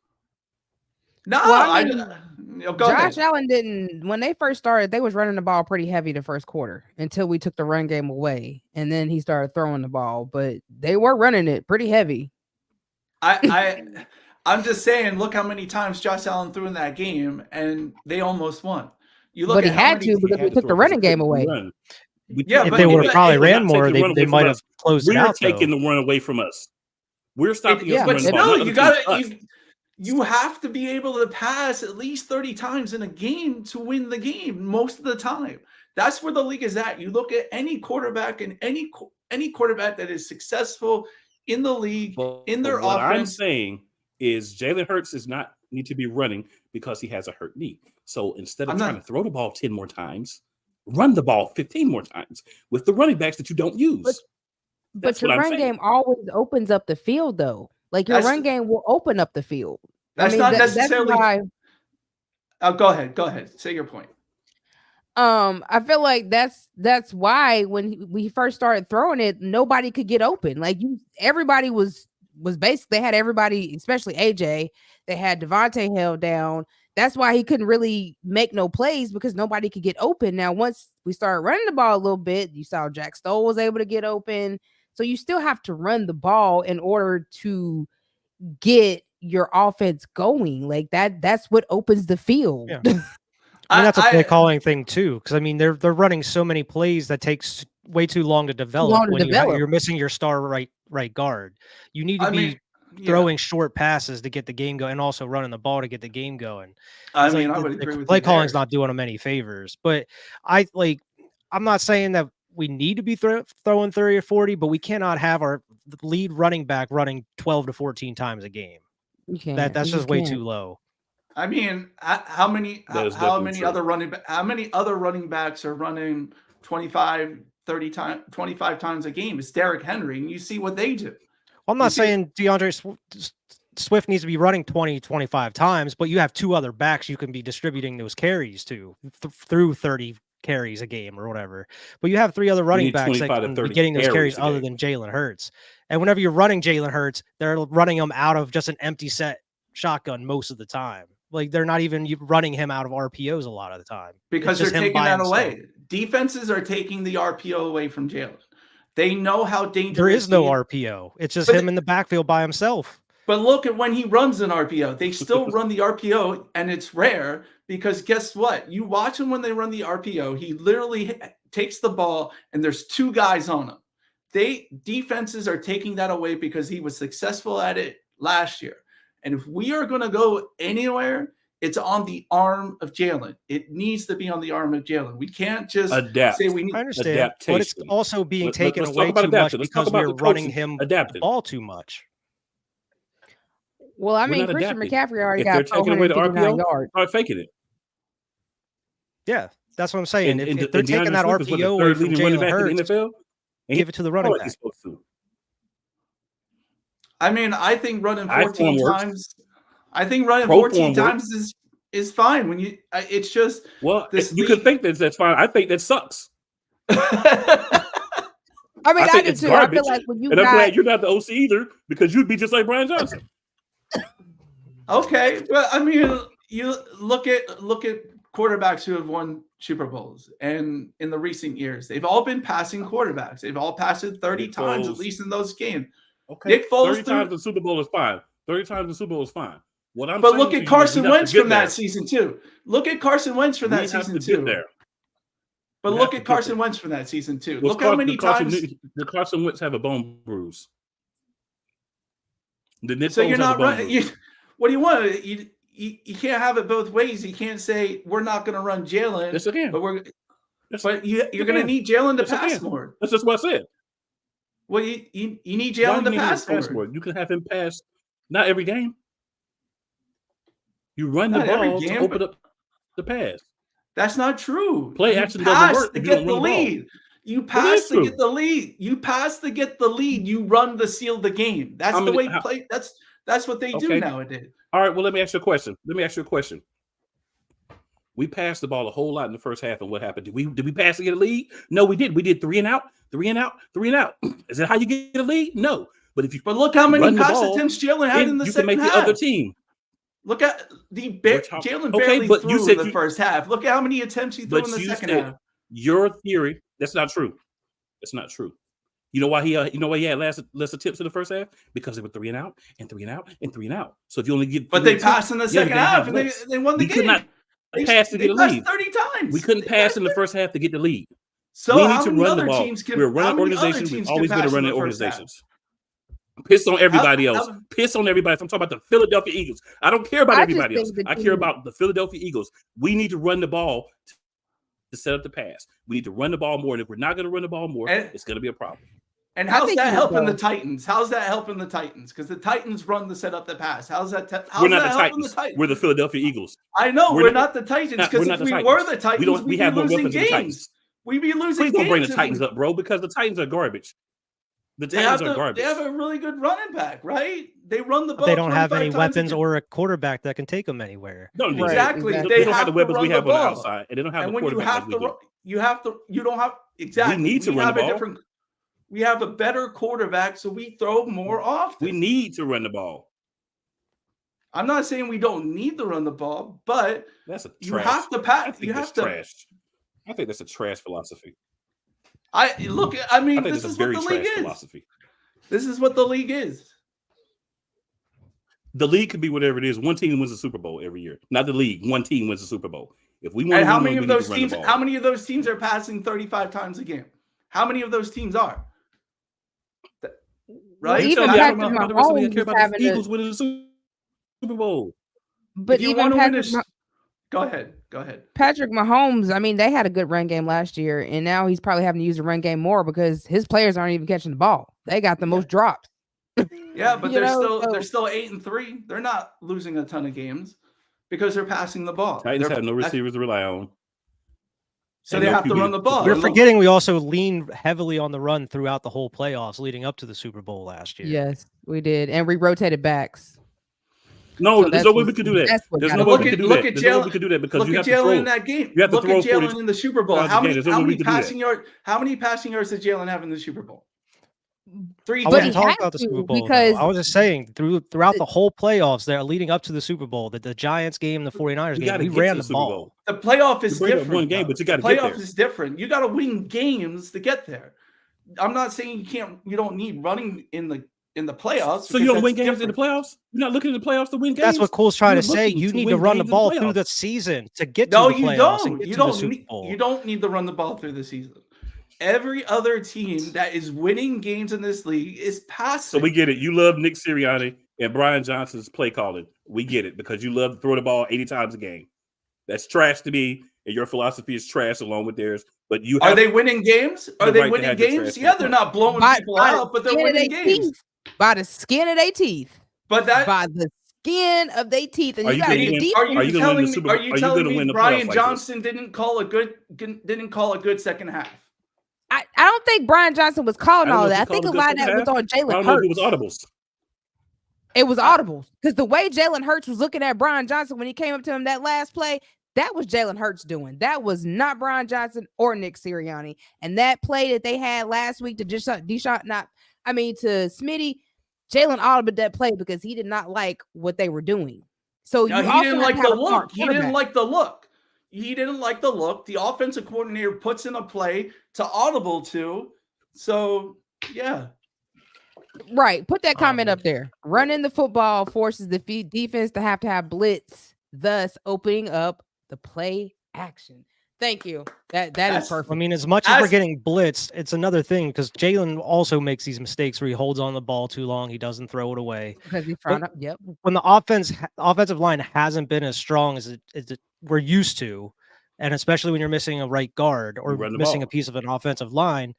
D: no.
C: Well, I
D: Go
C: Josh
D: ahead.
C: Allen didn't when they first started, they was running the ball pretty heavy the first quarter until we took the run game away. And then he started throwing the ball, but they were running it pretty heavy.
D: I'm just saying, look how many times Josh Allen threw in that game, and they almost won. You look
C: But he
D: at how
C: had
D: many-
C: to because we took the running game away.
D: Yeah,
B: If
D: but
B: they
D: if
B: would have
D: it-
B: probably
D: it-
B: ran
A: we're not
B: more,
A: taking the run
B: they
A: away from
B: might have
A: us.
B: closed it
A: We're
B: out.
A: taking
B: Though.
A: the run away from us. We're stopping
C: yeah,
A: us
C: but
A: running the
C: it's
A: ball.
D: No,
A: not
D: you
A: other
D: got
A: teams, us.
D: you have to be able to pass at least 30 times in a game to win the game most of the time. That's where the league is at. You look at any quarterback and any quarterback that is successful in the league, in their
A: what I'm
D: offense.
A: saying is Jalen Hurts does not need to be running because he has a hurt knee. So instead of
D: I'm
A: trying
D: not-
A: to throw the ball 10 more times, run the ball 15 more times with the running backs that you don't use.
C: But
A: That's
C: your
A: what I'm
C: run
A: saying.
C: game always opens up the field, though. Like your
D: That's-
C: run game will open up the field.
D: That's not
C: that's
D: necessarily.
C: why.
D: Go ahead. Say your point.
C: I feel like that's why when we first started throwing it, nobody could get open. Like everybody was basically, they had everybody, especially AJ. They had Devontae held down. That's why he couldn't really make no plays because nobody could get open. Now, once we started running the ball a little bit, you saw Jack Stoll was able to get open. So you still have to run the ball in order to get your offense going. Like that's what opens the field.
B: Yeah. I mean, that's a play calling thing too, because I mean they're running so many plays that takes way too long to develop. You're missing your star right guard. You need to be throwing short passes to get the game going, and also running the ball to get the game going.
D: I mean, I would agree with you.
B: Play calling's not doing them any favors, but I'm not saying that we need to be throwing 30 or 40, but we cannot have our lead running back running 12 to 14 times a game. That's just way too low.
D: I mean, how many other running backs are running 25 times a game? It's Derrick Henry, and you see what they do.
B: Well, I'm not saying DeAndre Swift needs to be running 20, 25 times, but you have two other backs you can be distributing those carries to through 30 carries a game or whatever. But you have three other running backs that can be getting those carries other than Jalen Hurts. And whenever you're running Jalen Hurts, they're running him out of just an empty set shotgun most of the time. Like they're not even running him out of RPOs a lot of the time.
D: Because they're taking that away. Defenses are taking the RPO away from Jalen. They know how dangerous
B: there is no RPO. It's just him in the backfield by himself.
D: But look at when he runs an RPO. They still run the RPO, and it's rare because guess what? You watch him when they run the RPO. He literally takes the ball, and there's two guys on him. Defenses are taking that away because he was successful at it last year. And if we are going to go anywhere, it's on the arm of Jalen. It needs to be on the arm of Jalen. We can't just say we need.
B: I understand, but it's also being taken away too much because we're running him the ball too much.
C: Well, I mean, Christian McCaffrey already got 459 yards.
A: Start faking it.
B: Yeah, that's what I'm saying. If they're taking that RPO away from Jalen Hurts, give it to the running back.
D: I mean, I think running 14 times. I think running 14 times is fine when you. It's just
A: you could think that's fine. I think that sucks.
C: I mean, I do too. I feel like when you
A: I'm glad you're not the OC either because you'd be just like Brian Johnson.
D: Okay, but I mean, you look at quarterbacks who have won Super Bowls and in the recent years. They've all been passing quarterbacks. They've all passed it 30
A: Nick
D: times
A: Foles.
D: at least in those games.
A: Okay.
D: Nick Foles
A: 30 times in the Super Bowl is fine. 30 times in the Super Bowl is fine. What I'm
D: but
A: saying
D: look
A: to
D: at
A: you is
D: Carson
A: we have to
D: Wentz
A: get
D: from that
A: there.
D: season too. Look at Carson Wentz from
A: We
D: that
A: have
D: season
A: to get
D: too.
A: there.
D: But
A: We
D: look
A: have to
D: at
A: get
D: Carson
A: there.
D: Wentz from that season too.
A: Was
D: Look how many times.
A: Did Carson Wentz have a bone bruise? Did Nick
D: So
A: Foles
D: you're
A: have a
D: not
A: bone
D: running.
A: bruise?
D: What do you want? You can't have it both ways. You can't say we're not going to run Jalen,
A: Yes, again.
D: but you're going to need Jalen to pass more.
A: That's just what I said.
D: Well, you need
A: Why
D: Jalen
A: do
D: to
A: you need him
D: pass more.
A: You can have him pass not every game. You run the
D: Not every
A: ball to
D: game,
A: open
D: but-
A: up the pass.
D: That's not true.
A: Play
D: You
A: action doesn't
D: pass
A: work
D: to
A: if you
D: get
A: don't
D: the
A: run the ball.
D: lead. You pass
A: is
D: to
A: true.
D: get the lead. You pass to get the lead. You run to seal the game. That's
A: How
D: the
A: many-
D: way
A: how-
D: play. That's what they do
A: Okay.
D: nowadays.
A: All right, well, let me ask you a question. We passed the ball a whole lot in the first half, and what happened? Did we pass to get a lead? No, we did. We did 3 and out. Is that how you get a lead? No. But if you
D: But look how many
A: Run the
D: pass
A: ball,
D: attempts Jalen had in the
A: you can
D: second
A: make
D: half.
A: the other team.
D: Look at
A: We're talking-
D: Jalen
A: Okay,
D: barely
A: but you
D: threw
A: said
D: in the first half. Look at how many attempts he threw
A: But
D: in the
A: you
D: second
A: said
D: half.
A: your theory. That's not true. That's not true. You know why he had less attempts in the first half? Because they were 3 and out. So if you only get,
D: But
A: 3
D: they passed in the
A: yeah, you're
D: second
A: gonna
D: half
A: have
D: and
A: less.
D: they won the
A: We
D: game.
A: could not pass to
D: They
A: get a
D: passed
A: lead.
D: 30 times.
A: We couldn't
D: They
A: pass
D: passed
A: in the
D: 30
A: first half to get the lead.
D: So
A: We
D: how
A: need to
D: many
A: run the
D: other
A: ball.
D: teams can?
A: We're a running
D: how many other
A: organization. We've
D: teams can
A: always been a
D: pass in
A: running
D: the first half?
A: organization. Piss on everybody
D: How-
A: else.
D: how-
A: Piss on everybody else. I'm talking about the Philadelphia Eagles. I don't care about
C: I just
A: everybody else.
C: think the
A: I care
C: team-
A: about the Philadelphia Eagles. We need to run the ball to set up the pass. We need to run the ball more. And if we're not going to run the ball more,
D: And-
A: it's going to be a problem.
D: And
C: I
D: how's
C: think
D: that
C: you
D: helping
C: will.
D: the Titans? How's that helping the Titans? Because the Titans run the set up the pass. How's that? How's
A: We're not
D: that
A: the
D: helping
A: Titans. We're the Philadelphia Eagles.
D: I know
A: we're
D: we're
A: not-
D: not the Titans.
A: We're
D: Because
A: not
D: if
A: the
D: we
A: Titans.
D: were the Titans,
A: We
D: we'd
A: have
D: be
A: more
D: losing
A: weapons than the Titans.
D: games. We'd be losing
A: Please don't bring the
D: games if
A: Titans
D: we-
A: up, bro, because the Titans are garbage. The
D: They have,
A: Titans are garbage.
D: they have a really good running back, right? They run the ball.
B: But they don't have
D: 25
B: any
D: times a
B: weapons
D: game.
B: or a quarterback that can take them anywhere.
A: No,
C: Right,
D: Exactly.
C: exactly.
A: They
D: They
A: don't have the
D: to
A: weapons we
D: run
A: have
D: the
A: on the
D: ball.
A: outside, and they don't have
D: And
A: a
D: when you
A: quarterback
D: have
A: like we
D: to,
A: do.
D: you don't have exactly.
A: We need to run the
D: have
A: ball.
D: We have a better quarterback, so we throw more often.
A: We need to run the ball.
D: I'm not saying we don't need to run the ball, but
A: That's a
D: you
A: trash.
D: have to
A: I
D: pass.
A: think
D: You
A: that's
D: have to.
A: trash. I think that's a trash philosophy.
D: I mean,
A: I think
D: this
A: it's a
D: is what
A: very
D: the
A: trash
D: league is.
A: philosophy.
D: This is what the league is.
A: The league could be whatever it is. One team wins the Super Bowl every year. Not the league. One team wins the Super Bowl. If we want
D: And
A: to
D: how
A: win,
D: many
A: we
D: of
A: need to
D: those
A: run the
D: teams?
A: ball.
D: How many of those teams are passing 35 times a game? How many of those teams are? Right.
C: even
A: So
D: So
A: I
C: Patrick
A: don't care about the rest of the league. I
C: Mahomes
A: care
C: is
A: about
C: having
A: the
C: a-
A: Eagles winning the Super Bowl.
C: But
D: if you
C: even
D: want to win
C: Patrick,
D: this, go ahead. Go ahead.
C: Patrick Mahomes, I mean, they had a good run game last year, and now he's probably having to use the run game more because his players aren't even catching the ball. They got the most drops.
D: Yeah, but
C: You
D: they're
C: know,
D: still
C: so-
D: 8-3. They're not losing a ton of games because they're passing the ball.
A: Titans
D: They're-
A: have no receivers to rely on.
D: so
A: and
D: they
A: no
D: have to
A: QB.
D: run the ball.
B: We're
D: And look-
B: forgetting we also leaned heavily on the run throughout the whole playoffs leading up to the Super Bowl last year.
C: Yes, we did, and we rotated backs.
A: No,
C: So
A: there's no way we
C: what's-
A: could do that.
C: that's what
A: There's
C: got
A: no
C: us.
A: way
D: Look
A: we
D: at-
A: could do
D: look
A: that.
D: at
A: There's no way
D: Jalen-
A: we could do that because
D: Look
A: you
D: at
A: have to
D: Jalen
A: throw.
D: in that game.
A: You have to
D: Look
A: throw
D: at
A: 40
D: Jalen in the Super Bowl.
A: times a
D: How
A: game.
D: many
A: There's no way we could do that.
D: passing yards did Jalen have in the Super Bowl? Three.
B: I
C: But he
B: wasn't talking
C: had
B: about the
C: to
B: Super Bowl
C: because-
B: because I was just saying throughout the whole playoffs that are leading up to the Super Bowl, the Giants game, the 49ers
A: You
B: game,
A: gotta
B: we
A: get
B: ran
A: to
B: the
A: the Super
B: ball.
A: Bowl.
D: The playoff is
A: You bring up
D: different.
A: one game,
D: though.
A: but you gotta
D: the
A: get
D: playoff
A: there.
D: is different. You got to win games to get there. I'm not saying you don't need running in the playoffs.
A: So you don't
D: because
A: win
D: that's
A: games in the
D: different.
A: playoffs? You're not looking at the playoffs to win games?
B: That's what Cole's trying
A: You're
B: to say.
A: looking
B: You
A: to
B: need to
A: win
B: run the
A: games in the
B: ball through
A: playoffs.
B: the season to get to
D: No,
B: the
D: you
B: playoffs and
D: don't.
B: get
D: You
B: to the
D: don't.
B: Super
D: Need,
B: Bowl.
D: you don't need to run the ball through the season. Every other team that is winning games in this league is passing.
A: So we get it. You love Nick Sirianni and Brian Johnson's play calling. We get it because you love to throw the ball 80 times a game. That's trash to me, and your philosophy is trash along with theirs. But you
D: Are
A: have
D: they winning games? Are
A: the
D: they
A: right to
D: winning
A: have your
D: games?
A: trash
D: Yeah,
A: talk.
D: they're not blowing people
C: By
D: out, but they're
C: skin of
D: winning
C: their
D: games.
C: teeth. By the skin of their teeth.
D: But that
C: By the skin of their teeth. And
A: Are
C: you
A: you
C: got
A: gonna
C: the
A: win-
C: deep.
D: are
A: Are
D: you
A: you gonna win
D: telling
A: the
D: me?
A: Super
D: Are
A: Bowl?
D: you
A: Are you
D: telling
A: gonna win
D: me
A: the
D: Brian
A: playoffs like this?
D: Johnson didn't call a good second half?
C: I don't think Brian Johnson was calling
A: I don't
C: all
A: know
C: that. I
A: if he
C: think a
A: called a
C: lot of
A: good
C: that was
A: second
C: on
A: I
C: Jalen
A: don't know if it was
C: Hurts.
A: audibles.
C: It was audibles because the way Jalen Hurts was looking at Brian Johnson when he came up to him that last play, that was Jalen Hurts doing. That was not Brian Johnson or Nick Sirianni. And that play that they had last week to to Smitty, Jalen audibled that play because he did not like what they were doing. So
D: No,
C: you
D: he
C: also
D: didn't
C: have
D: like
C: to
D: the
C: have a smart
D: look. He didn't
C: quarterback.
D: like the look. he didn't like the look. The offensive coordinator puts in a play to audible to. So, yeah.
C: Right. Put that comment
B: Um,
C: up there. Running the football forces the defense to have blitz, thus opening up the play action. Thank you. That
D: That's-
C: is perfect.
B: I mean, as much as we're
D: As-
B: getting blitzed, it's another thing because Jalen also makes these mistakes where he holds on the ball too long. He doesn't throw it away.
C: Because he's trying to. Yep.
B: When the offensive line hasn't been as strong as we're used to, and especially when you're missing a right guard or
A: run the
B: missing a
A: ball.
B: piece of an offensive line,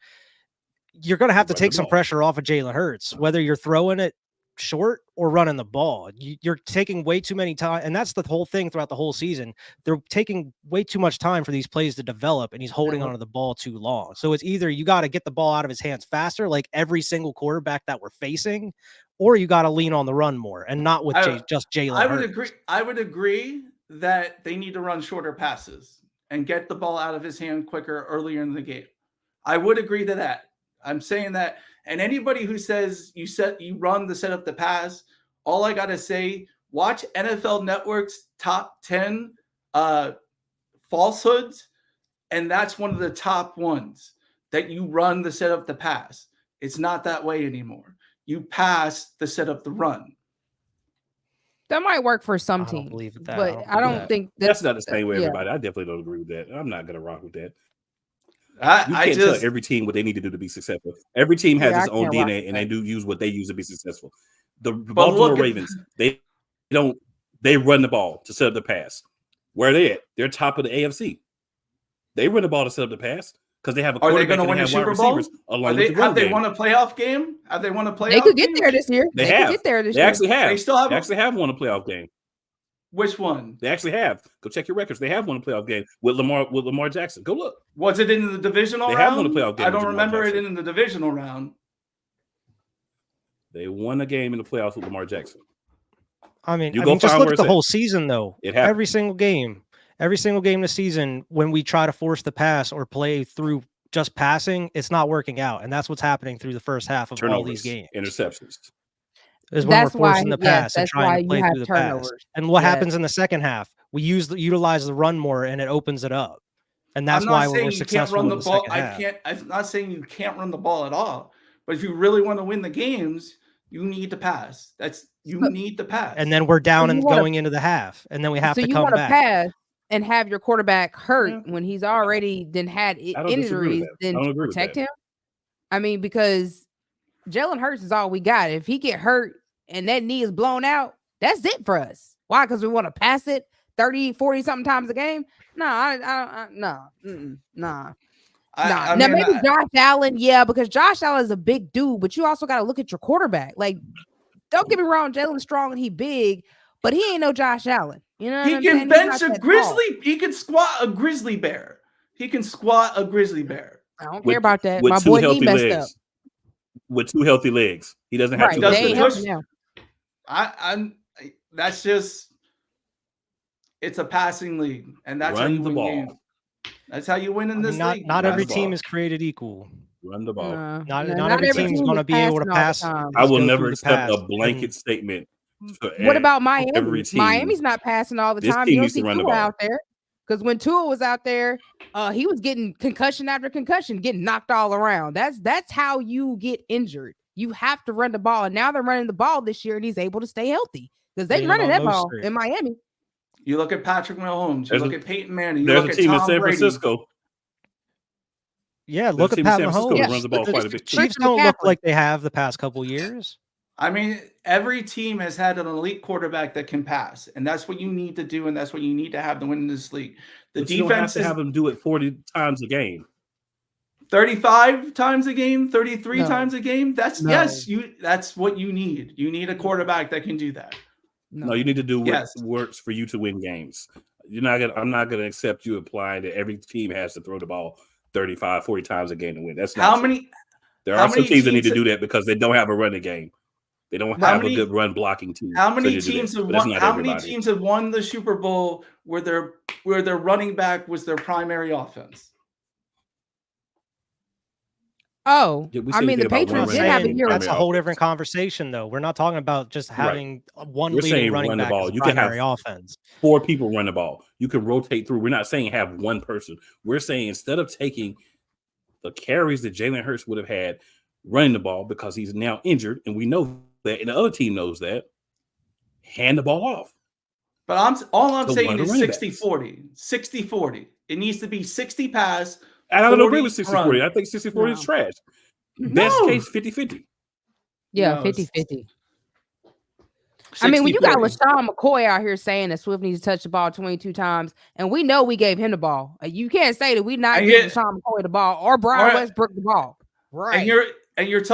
B: you're going to have to
A: Run the
B: take some
A: ball.
B: pressure off of Jalen Hurts, whether you're throwing it short or running the ball. You're taking way too many time, and that's the whole thing throughout the whole season. They're taking way too much time for these plays to develop, and he's holding onto the ball too long. So it's either you got to get the ball out of his hands faster, like every single quarterback that we're facing, or you got to lean on the run more, and not with just Jalen
D: I would
B: Hurts.
D: agree. I would agree that they need to run shorter passes and get the ball out of his hand quicker earlier in the game. I would agree to that. I'm saying that, and anybody who says you run the set up the pass, all I gotta say, watch NFL Network's top 10 falsehoods, and that's one of the top ones, that you run the set up the pass. It's not that way anymore. You pass the set up the run.
C: That might work for some
B: I don't
C: teams,
B: believe that.
C: but
B: I don't believe that.
C: think
A: That's not the same way
C: yeah.
A: everybody. I definitely don't agree with that. I'm not gonna rock with that. You
D: I
A: can't
D: just
A: tell every team what they need to do to be successful. Every team has
C: Yeah,
A: its
C: I
A: own
C: can't rock
A: DNA,
C: with
A: and they
C: that.
A: do use what they use to be successful. The
D: look
A: Baltimore
D: at-
A: Ravens, they run the ball to set up the pass. Where are they at? They're top of the AFC. They run the ball to set up the pass because they have a
D: Are they
A: quarterback
D: going to
A: and
D: win
A: they
D: the
A: have wide
D: Super Bowl?
A: receivers along with the run
D: Have they
A: game.
D: won a playoff game? Have they won a playoff?
C: They could get
D: game?
C: there this year.
A: They
C: They
A: have.
C: could get there this
A: They
C: year.
A: actually have.
D: They still have.
A: They actually have won a playoff game.
D: Which one?
A: They actually have. Go check your records. They have won a playoff game with Lamar Jackson. Go look.
D: Was it in the divisional
A: They
D: round?
A: have won a playoff game
D: I
A: with
D: don't
A: Lamar
D: remember it
A: Jackson.
D: in the divisional round.
A: They won a game in the playoffs with Lamar Jackson.
B: I mean,
A: You go
B: just
A: find
B: look
A: where
B: at the
A: it's at.
B: whole season, though.
A: It happened.
B: Every single game this season, when we try to force the pass or play through just passing, it's not working out, and that's what's happening through the first half of all these
A: Turnovers,
B: games.
A: interceptions.
B: Is when
C: That's
B: we're forcing
C: why-
B: the pass
C: yes,
B: and
C: that's
B: trying
C: why
B: to
C: you
B: play
C: have
B: through the pass.
C: turnovers.
B: And what
C: Yes.
B: happens in the second half? We utilize the run more, and it opens it up, and that's
D: I'm not
B: why
D: saying
B: we're
D: you can't
B: successful
D: run
B: in
D: the
B: the
D: ball.
B: second half.
D: I'm not saying you can't run the ball at all. But if you really want to win the games, you need to pass. You need to pass.
B: And then we're down
C: you
B: and
C: wanna-
B: going into the half, and then we have
C: So
B: to
C: you
B: come
C: want to
B: back.
C: pass and have your quarterback hurt
A: Yeah.
C: when he's already had
A: I don't disagree with
C: injuries,
A: that. I
C: then
A: don't
C: to
A: agree with
C: protect
A: that.
C: him. I mean, because Jalen Hurts is all we got. If he get hurt and that knee is blown out, that's it for us. Why? Because we want to pass it 30, 40 something times a game? No, nah. Now maybe Josh Allen, yeah, because Josh Allen is a big dude, but you also got to look at your quarterback. Like, don't get me wrong, Jalen's strong and he big, but he ain't no Josh Allen. You know what
D: he
C: I'm
D: can
C: saying? He's
D: bench
C: not
D: a
C: that tall.
D: grizzly. He can squat a grizzly bear. He can squat a grizzly bear.
C: I don't
A: With-
C: care about that.
A: With
C: My
A: two
C: boy knee
A: healthy
C: messed
A: legs.
C: up.
A: With two healthy legs. He doesn't have
C: Right,
A: two
C: they
A: healthy
C: ain't
A: legs.
C: helping now.
D: That's just. It's a passing league, and that's how
A: Run
D: you
A: the
D: win
A: ball.
D: games. That's how you win in this league.
B: Not
A: Run
B: every
A: the
B: team
A: ball.
B: is created equal.
A: Run the ball.
B: Not every team is going to be able to pass.
C: time.
A: I will
B: go
A: never
B: through the
A: accept
B: pass.
A: a blanket statement. for
C: What about Miami?
A: every team.
C: Miami's not passing all the
A: This
C: time.
A: team
C: You don't
A: needs to
C: see
A: run the
C: Tua
A: ball.
C: out there. Because when Tua was out there, he was getting concussion after concussion, getting knocked all around. That's how you get injured. You have to run the ball. And now they're running the ball this year, and he's able to stay healthy. Because they're
B: Leaning
C: running
B: on
C: that ball
B: Mostert.
C: in Miami.
D: You look at Patrick Mahomes. You
A: There's
D: look
A: a-
D: at Peyton Manning. You
A: There's
D: look
A: a
D: at
A: team in
D: Tom
A: San
D: Brady.
A: Francisco.
B: Yeah,
A: There's
B: look
A: a
B: at
A: team in
B: Pat
A: San Francisco
B: Mahomes.
A: that runs the ball quite a bit. too.
B: Chiefs don't look like they have the past couple years.
D: I mean, every team has had an elite quarterback that can pass, and that's what you need to do, and that's what you need to have to win in this league. The
A: But you don't have
D: defense
A: to
D: is
A: have them do it 40 times a game.
D: 35 times a game, 33
C: No.
D: times a game. That's
C: No.
D: yes, that's what you need. You need a quarterback that can do that.
A: No, you need to do what
D: Yes.
A: works for you to win games. I'm not gonna accept you implying that every team has to throw the ball 35, 40 times a game to win. That's not
D: How
A: true.
D: many
A: There
D: how
A: are some
D: many
A: teams that need to
D: teams-
A: do that because they don't have a running game. They don't
D: How
A: have
D: many-
A: a good run blocking team.
D: how
A: So
D: many
A: you do that.
D: teams have
A: But that's
D: won
A: not
D: how many
A: everybody.
D: teams have won the Super Bowl where their running back was their primary offense?
C: Oh,
A: Did we
C: I
A: say
C: mean, the
A: anything about
B: We're
A: one
C: Patriots
B: not
C: did have a
B: saying
C: year.
B: that's a
A: primary
B: whole
A: offense?
B: different conversation, though. We're not talking about just
A: Right.
B: having one
A: We're
B: leading
A: saying
B: running
A: run the
B: back
A: ball.
B: as a
A: You can have
B: primary offense.
A: 4 people run the ball. You can rotate through. We're not saying have one person. We're saying instead of taking the carries that Jalen Hurts would have had running the ball because he's now injured, and we know that, and the other team knows that, hand the ball off.
D: But all I'm
A: So
D: saying
A: one of the
D: is
A: running
D: 60-40. 60-40. It needs to be 60 pass.
A: And I don't agree
D: 40
A: with 60-40.
D: run.
A: I think 60-40 is
C: No.
A: trash. Best
D: No.
A: case 50-50.
C: Yeah,
D: No,
C: 50-50. I mean, when you got
D: 60-40.
C: LaShawn McCoy out here saying that Swift needs to touch the ball 22 times, and we know we gave him the ball. You can't say that we not
D: And
C: giving
D: yet-
C: LaShawn McCoy the ball or Brian
D: Alright.
C: Westbrook the ball. Right.
D: And you're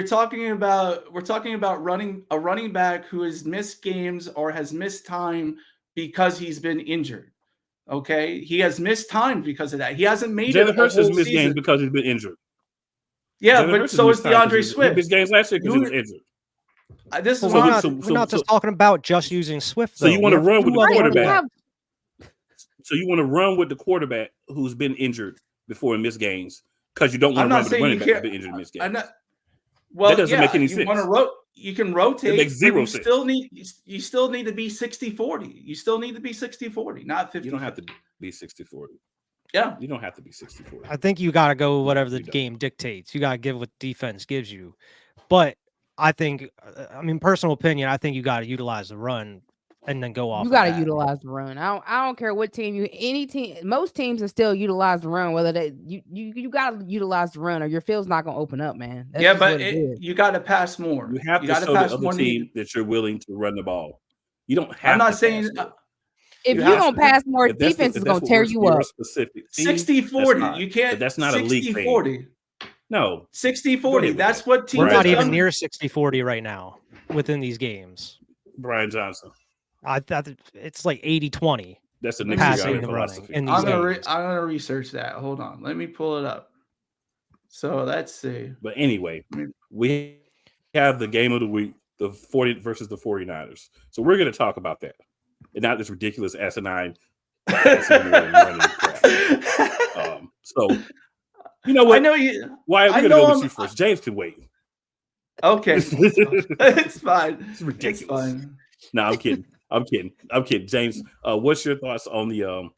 D: talking about we're talking about running a running back who has missed games or has missed time because he's been injured. Okay, he has missed time because of that. He hasn't made it
A: Jalen
D: a
A: Hurts has
D: whole
A: missed games
D: season.
A: because he's been injured.
D: Yeah,
A: Jalen
D: but
A: Hurts has
D: so is
A: missed time 'cause
D: DeAndre
A: he
D: Swift.
A: missed games last year because he was
D: You-
A: injured.
D: This is
B: Well,
A: So
B: we're
A: we-
B: not,
A: so-
B: we're
A: so-
B: not
A: so-
B: just talking about just using Swift.
A: So you
B: though.
A: wanna
B: We have
A: run with
B: two
A: the
B: other running
A: quarterback.
B: backs.
A: So you want to run with the quarterback who's been injured before and missed games because you don't
D: I'm
A: want to
D: not
A: run with the
D: saying
A: running
D: you
A: back who's
D: can't.
A: been injured and missed games.
D: I'm not. Well,
A: That doesn't make any
D: you
A: sense.
D: You can rotate.
A: makes
D: but
A: zero
D: you
A: sense.
D: You still need to be 60-40. You still need to be 60-40, not 50.
A: You don't have to be 60-40.
D: Yeah.
A: You don't have to be 60-40.
B: I think you got to go whatever the
A: You don't.
B: game dictates. You got to give what defense gives you. But I think, I mean, personal opinion, I think you got to utilize the run and then go off.
C: You
B: of
C: got to
B: that.
C: utilize the run. I don't care what team any team, most teams will still utilize the run. Whether they you got to utilize the run, or your field's not gonna open up, man. That's
D: Yeah,
C: just
D: but
C: what it is.
D: you got to pass more.
A: You have to
D: gotta
A: show the
D: pass
A: other
D: more
A: team that you're willing to run the ball. You don't have
D: I'm not
A: to
D: saying
A: pass more.
C: If
D: you
C: you
D: have
C: don't
D: to.
C: pass more,
A: If that's
C: defense
A: if
C: is
A: that's
C: gonna
A: what
C: tear
A: works
C: you
A: for your
C: up.
A: specific team,
D: 60-40.
A: that's fine.
D: You can't.
A: But that's not a league thing.
D: 60-40.
A: No,
D: 60-40.
A: with
D: That's
A: that.
D: what teams
B: We're not
A: Brian
B: even
A: Johnson.
B: near 60-40 right now within these games.
A: Brian Johnson.
B: It's like 80-20
A: That's the Nick
B: passing
A: Sirianni
B: and running
A: philosophy.
B: in these
D: I'm gonna
B: games.
D: I'm gonna research that. Hold on. Let me pull it up. So let's see.
A: But anyway, we have the game of the week, the 40 versus the 49ers. So we're going to talk about that. And not this ridiculous asinine passing running crap. So, you know what?
D: I know you.
A: Why are
D: I
A: we going to
D: know
A: go with
D: I'm-
A: you first? James can wait.
D: Okay. It's fine.
A: It's ridiculous.
D: It's fine.
A: No, I'm kidding. I'm kidding. James, what's your thoughts on the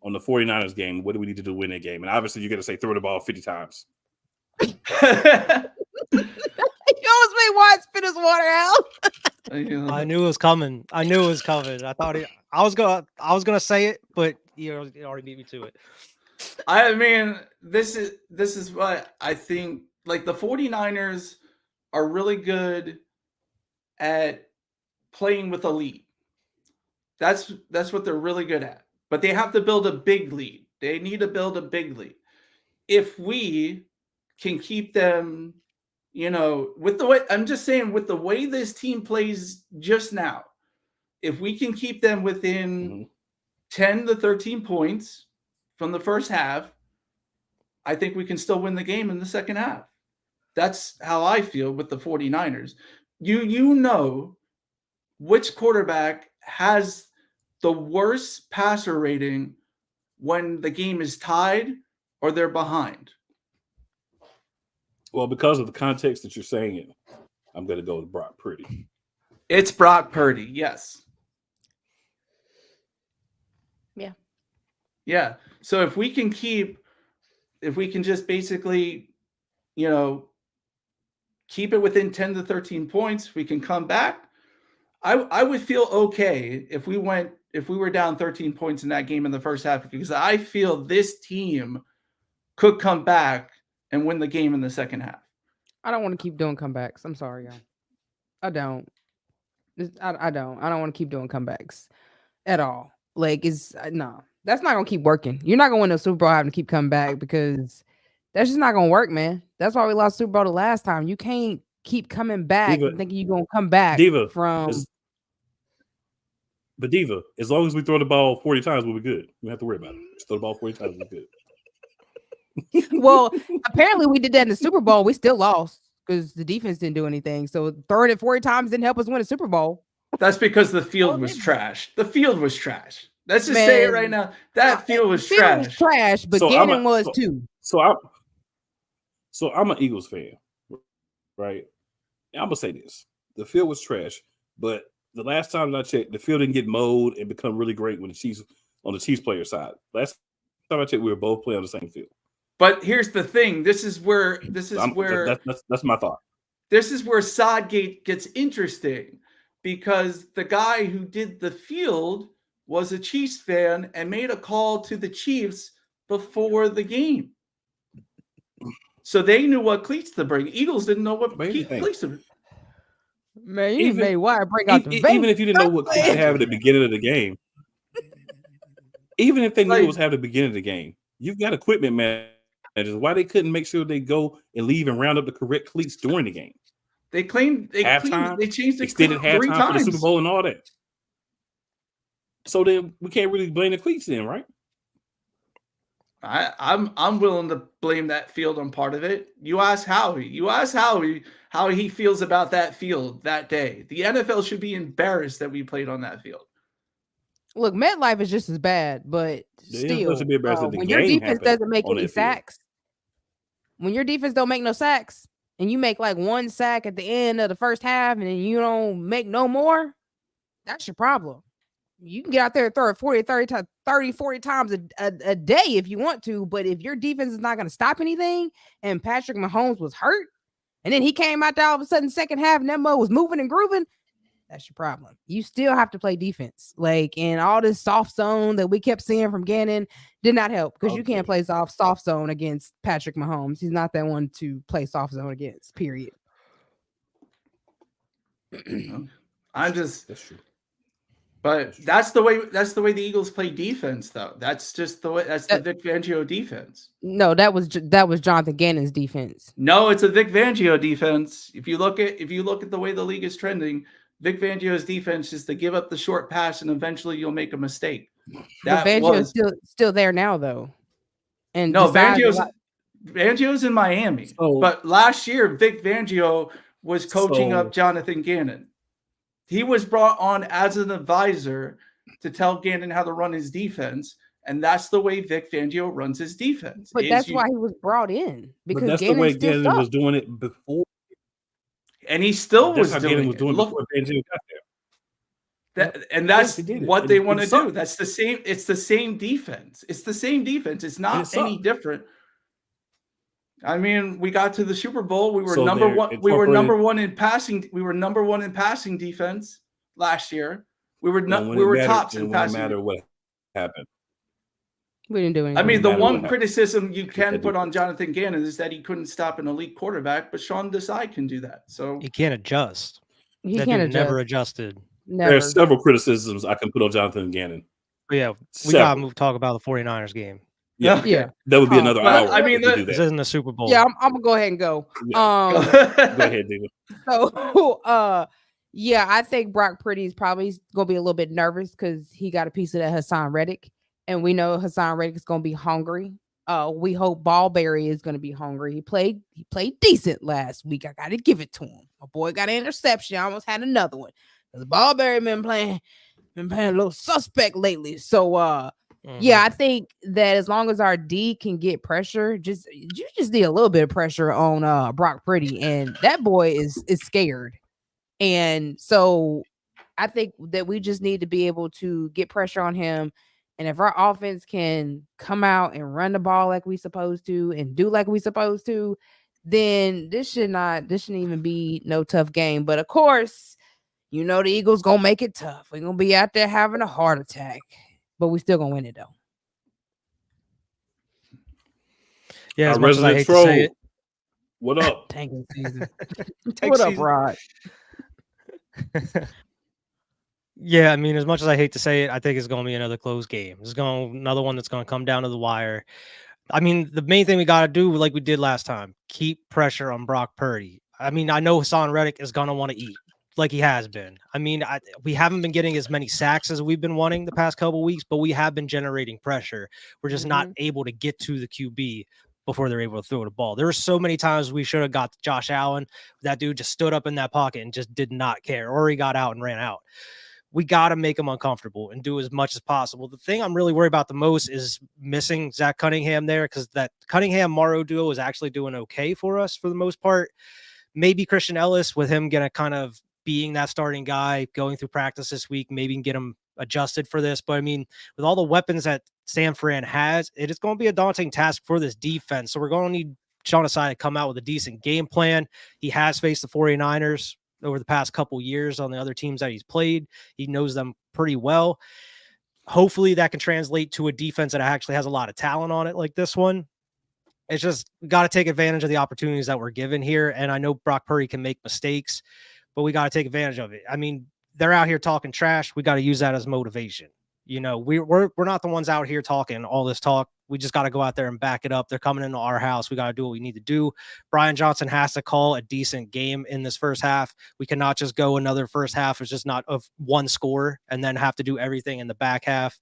A: 49ers game? What do we need to do to win that game? And obviously, you're going to say throw the ball 50 times.
C: You almost made White spit his water out.
B: I knew it was coming. I thought I was gonna say it, but you already beat me to it.
D: I mean, this is what I think. Like the 49ers are really good at playing with a lead. That's what they're really good at. But they have to build a big lead. They need to build a big lead. If we can keep them, with the way I'm just saying, with the way this team plays just now, if we can keep them within 10 to 13 points from the first half, I think we can still win the game in the second half. That's how I feel with the 49ers. You know which quarterback has the worst passer rating when the game is tied or they're behind.
A: Well, because of the context that you're saying it, I'm going to go with Brock Purdy.
D: It's Brock Purdy, yes.
C: Yeah.
D: Yeah. So if we can just basically, keep it within 10 to 13 points, we can come back. I would feel okay if we were down 13 points in that game in the first half, because I feel this team could come back and win the game in the second half.
C: I don't want to keep doing comebacks. I'm sorry, y'all. I don't. I don't want to keep doing comebacks at all. Like, no, that's not gonna keep working. You're not gonna win a Super Bowl having to keep coming back, because that's just not gonna work, man. That's why we lost Super Bowl the last time. You can't keep coming back
A: Diva,
C: and thinking you're gonna come back from.
A: But Diva, as long as we throw the ball 40 times, we'll be good. We don't have to worry about it. Just throw the ball 40 times, we'll be good.
C: Well, apparently we did that in the Super Bowl. We still lost because the defense didn't do anything. So throwing it 40 times didn't help us win a Super Bowl.
D: That's because the field was trash. The field was trash. Let's just say it right now. That field was trash.
C: But
A: So
C: Gannon was too.
A: So So I'm an Eagles fan, right? And I'm gonna say this: the field was trash, but the last time I checked, the field didn't get mowed and become really great when the Chiefs on the Chiefs player side. Last time I checked, we were both playing on the same field.
D: But here's the thing: this is where
A: That's my thought.
D: This is where Sodgate gets interesting, because the guy who did the field was a Chiefs fan and made a call to the Chiefs before the game. So they knew what cleats to bring. Eagles didn't know what cleats to bring.
C: Man, you made Wyatt break out the
A: even if you didn't know what cleats to have at the beginning of the game, even if they knew it was happening at the beginning of the game, you've got equipment managers. Why they couldn't make sure they go and leave and round up the correct cleats during the game?
D: They claimed they changed the
A: extended
D: cleat 3
A: halftime for the
D: times.
A: Super Bowl and all that. So then we can't really blame the cleats then, right?
D: I'm willing to blame that field on part of it. You ask Howie. You ask Howie how he feels about that field that day. The NFL should be embarrassed that we played on that field.
C: Look, MetLife is just as bad, but still, when your defense doesn't make any sacks, when your defense don't make no sacks, and you make like 1 sack at the end of the first half, and then you don't make no more, that's your problem. You can get out there and throw it 40 times a day if you want to, but if your defense is not going to stop anything, and Patrick Mahomes was hurt, and then he came out there all of a sudden second half, and that mo was moving and grooving, that's your problem. You still have to play defense. Like, and all this soft zone that we kept seeing from Gannon did not help, because you can't play soft zone against Patrick Mahomes. He's not that one to play soft zone against, period.
A: That's true.
D: But that's the way the Eagles play defense, though. That's just the way. That's the Vic Fangio defense.
C: No, that was Jonathan Gannon's defense.
D: No, it's a Vic Fangio defense. If you look at the way the league is trending, Vic Fangio's defense is to give up the short pass and eventually you'll make a mistake.
C: But Fangio's still there now, though. And
D: no, Fangio's in Miami. But last year, Vic Fangio was coaching up Jonathan Gannon. He was brought on as an advisor to tell Gannon how to run his defense, and that's the way Vic Fangio runs his defense.
C: But that's why he was brought in, because
A: that's the way Gannon was doing it before,
D: and he still was doing it.
A: Before Fangio got there.
D: And that's what they want to do. That's the same. It's the same defense. It's the same defense. It's not any different. I mean, we got to the Super Bowl. We were number one. We were number one in passing. We were number one in passing defense last year. We were tops in passing.
A: No matter what happened.
C: We didn't do anything.
D: I mean, the one criticism you can put on Jonathan Gannon is that he couldn't stop an elite quarterback, but Sean Desai can do that. So
B: he can't adjust.
C: He never
B: adjusted.
C: Never.
A: There are several criticisms I can put on Jonathan Gannon.
B: But yeah, we got to talk about the 49ers game.
A: Yeah.
C: That
A: would be another hour.
D: I mean,
B: this isn't the Super Bowl.
C: Yeah, I'm gonna go ahead and go.
A: Yeah. Go ahead, David.
C: So, yeah, I think Brock Purdy is probably gonna be a little bit nervous because he got a piece of that Hassan Reddick, and we know Hassan Reddick is gonna be hungry. We hope Ballberry is gonna be hungry. He played decent last week. I gotta give it to him. My boy got an interception. I almost had another one. The Ballberry been playing a little suspect lately. So, yeah, I think that as long as our D can get pressure, you just need a little bit of pressure on Brock Purdy, and that boy is scared. And so I think that we just need to be able to get pressure on him. And if our offense can come out and run the ball like we supposed to and do like we supposed to, then this shouldn't even be no tough game. But of course, you know the Eagles gonna make it tough. We're gonna be out there having a heart attack. But we still gonna win it though.
B: Yeah, as much as I hate to say it.
A: What up?
C: Tanking season. What up, Rod?
B: Yeah, I mean, as much as I hate to say it, I think it's gonna be another close game. It's another one that's gonna come down to the wire. I mean, the main thing we gotta do, like we did last time, keep pressure on Brock Purdy. I mean, I know Hassan Reddick is gonna want to eat, like he has been. I mean, we haven't been getting as many sacks as we've been wanting the past couple of weeks, but we have been generating pressure. We're just not able to get to the QB before they're able to throw the ball. There were so many times we should have got Josh Allen. That dude just stood up in that pocket and just did not care, or he got out and ran out. we got to make them uncomfortable and do as much as possible. The thing I'm really worried about the most is missing Zach Cunningham there, because that Cunningham-Morrow duo is actually doing okay for us for the most part. Maybe Christian Ellis, with him going to kind of being that starting guy going through practice this week, maybe get him adjusted for this. But I mean, with all the weapons that San Fran has, it is going to be a daunting task for this defense. So we're going to need Sean Desai to come out with a decent game plan. He has faced the 49ers over the past couple years on the other teams that he's played. He knows them pretty well. Hopefully that can translate to a defense that actually has a lot of talent on it like this one. It's just got to take advantage of the opportunities that we're given here. And I know Brock Purdy can make mistakes, but we got to take advantage of it. I mean, they're out here talking trash. We got to use that as motivation. You know, we're not the ones out here talking all this talk. We just got to go out there and back it up. They're coming into our house. We got to do what we need to do. Brian Johnson has to call a decent game in this first half. We cannot just go another first half. It's just not of one score and then have to do everything in the back half,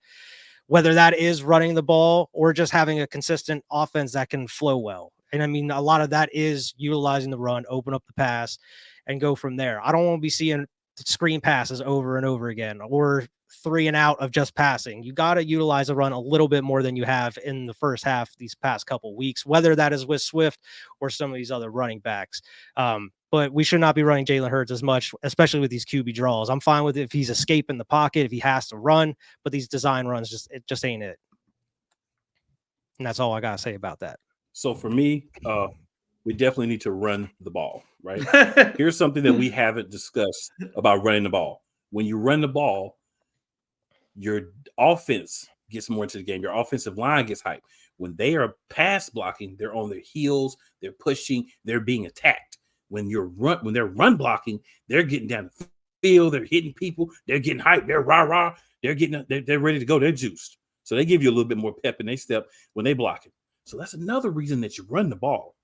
B: whether that is running the ball or just having a consistent offense that can flow well. And I mean, a lot of that is utilizing the run, open up the pass, and go from there. I don't want to be seeing screen passes over and over again, or 3 and out of just passing. You got to utilize a run a little bit more than you have in the first half these past couple weeks, whether that is with Swift or some of these other running backs. But we should not be running Jalen Hurts as much, especially with these QB draws. I'm fine with it if he's escaping the pocket, if he has to run, but these design runs it just ain't it. And that's all I got to say about that.
A: So for me, we definitely need to run the ball, right? Here's something that we haven't discussed about running the ball. When you run the ball, your offense gets more into the game. Your offensive line gets hyped. When they are pass blocking, they're on their heels, they're pushing, they're being attacked. When they're run blocking, they're getting down the field, they're hitting people, they're getting hyped, they're rah-rah, they're ready to go, they're juiced. So they give you a little bit more pep in their step when they block it. So that's another reason that you run the ball.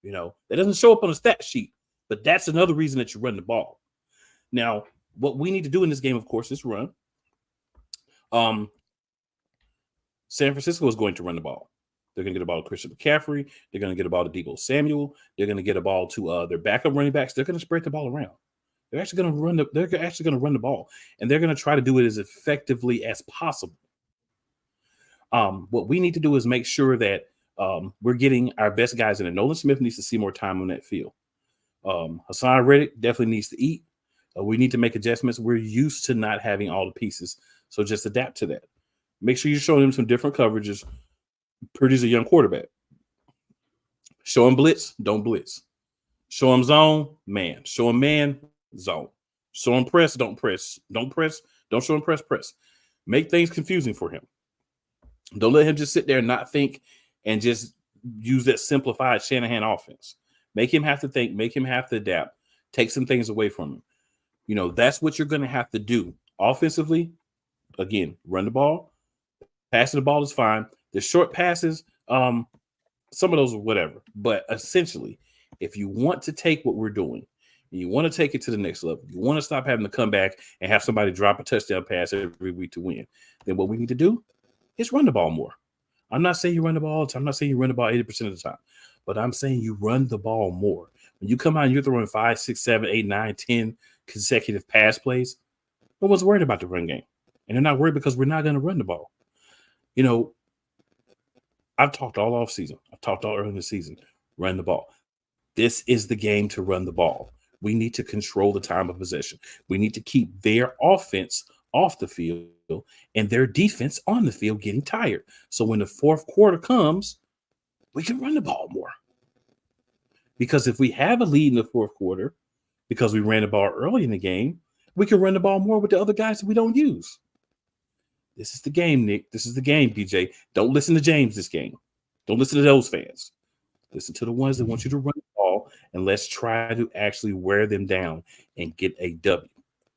A: You know, that doesn't show up on a stat sheet, but that's another reason that you run the ball. Now, what we need to do in this game, of course, is run. San Francisco is going to run the ball. They're going to get the ball to Christian McCaffrey. They're going to get the ball to Deebo Samuel. They're going to get a ball to their backup running backs. They're going to spread the ball around. They're actually going to run the ball, and they're going to try to do it as effectively as possible. What we need to do is make sure that we're getting our best guys in it. Nolan Smith needs to see more time on that field. Hassan Reddick definitely needs to eat. We need to make adjustments. We're used to not having all the pieces, so just adapt to that. Make sure you're showing him some different coverages. Purdy's a young quarterback. Show him blitz, don't blitz. Show him zone, man. Show him man, zone. Show him press, don't press. Don't press, don't show him press. Make things confusing for him. Don't let him just sit there and not think and just use that simplified Shanahan offense. Make him have to think, make him have to adapt, take some things away from him. You know, that's what you're going to have to do. Offensively, again, run the ball. Passing the ball is fine. The short passes, some of those are whatever. But essentially, if you want to take what we're doing, and you want to take it to the next level, you want to stop having to come back and have somebody drop a touchdown pass every week to win, then what we need to do is run the ball more. I'm not saying you run the ball all the time. I'm not saying you run the ball 80% of the time. But I'm saying you run the ball more. When you come out and you're throwing 5, 6, 7, 8, 9, 10 consecutive pass plays, no one's worried about the run game. And they're not worried because we're not going to run the ball. You know, I've talked all off season. I've talked all early in the season. Run the ball. This is the game to run the ball. We need to control the time of possession. We need to keep their offense off the field and their defense on the field getting tired. So when the fourth quarter comes, we can run the ball more. Because if we have a lead in the fourth quarter, because we ran the ball early in the game, we can run the ball more with the other guys that we don't use. This is the game, Nick. This is the game, DJ. Don't listen to James this game. Don't listen to those fans. Listen to the ones that want you to run the ball, and let's try to actually wear them down and get a W.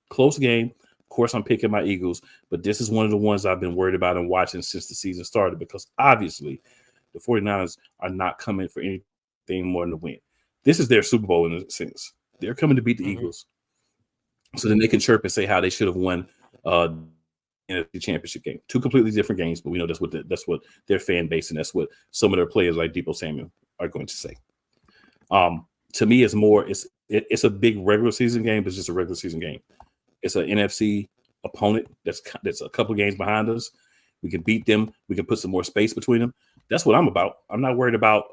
A: Close game. Of course, I'm picking my Eagles, but this is one of the ones I've been worried about and watching since the season started because obviously the 49ers are not coming for anything more than to win. This is their Super Bowl in a sense. They're coming to beat the Eagles so then they can chirp and say how they should have won in the championship game. Two completely different games, but we know that's what their fan base and that's what some of their players like Deebo Samuel are going to say. To me, it's a big regular season game, but it's just a regular season game. It's an NFC opponent that's a couple of games behind us. We can beat them. We can put some more space between them. That's what I'm about. I'm not worried about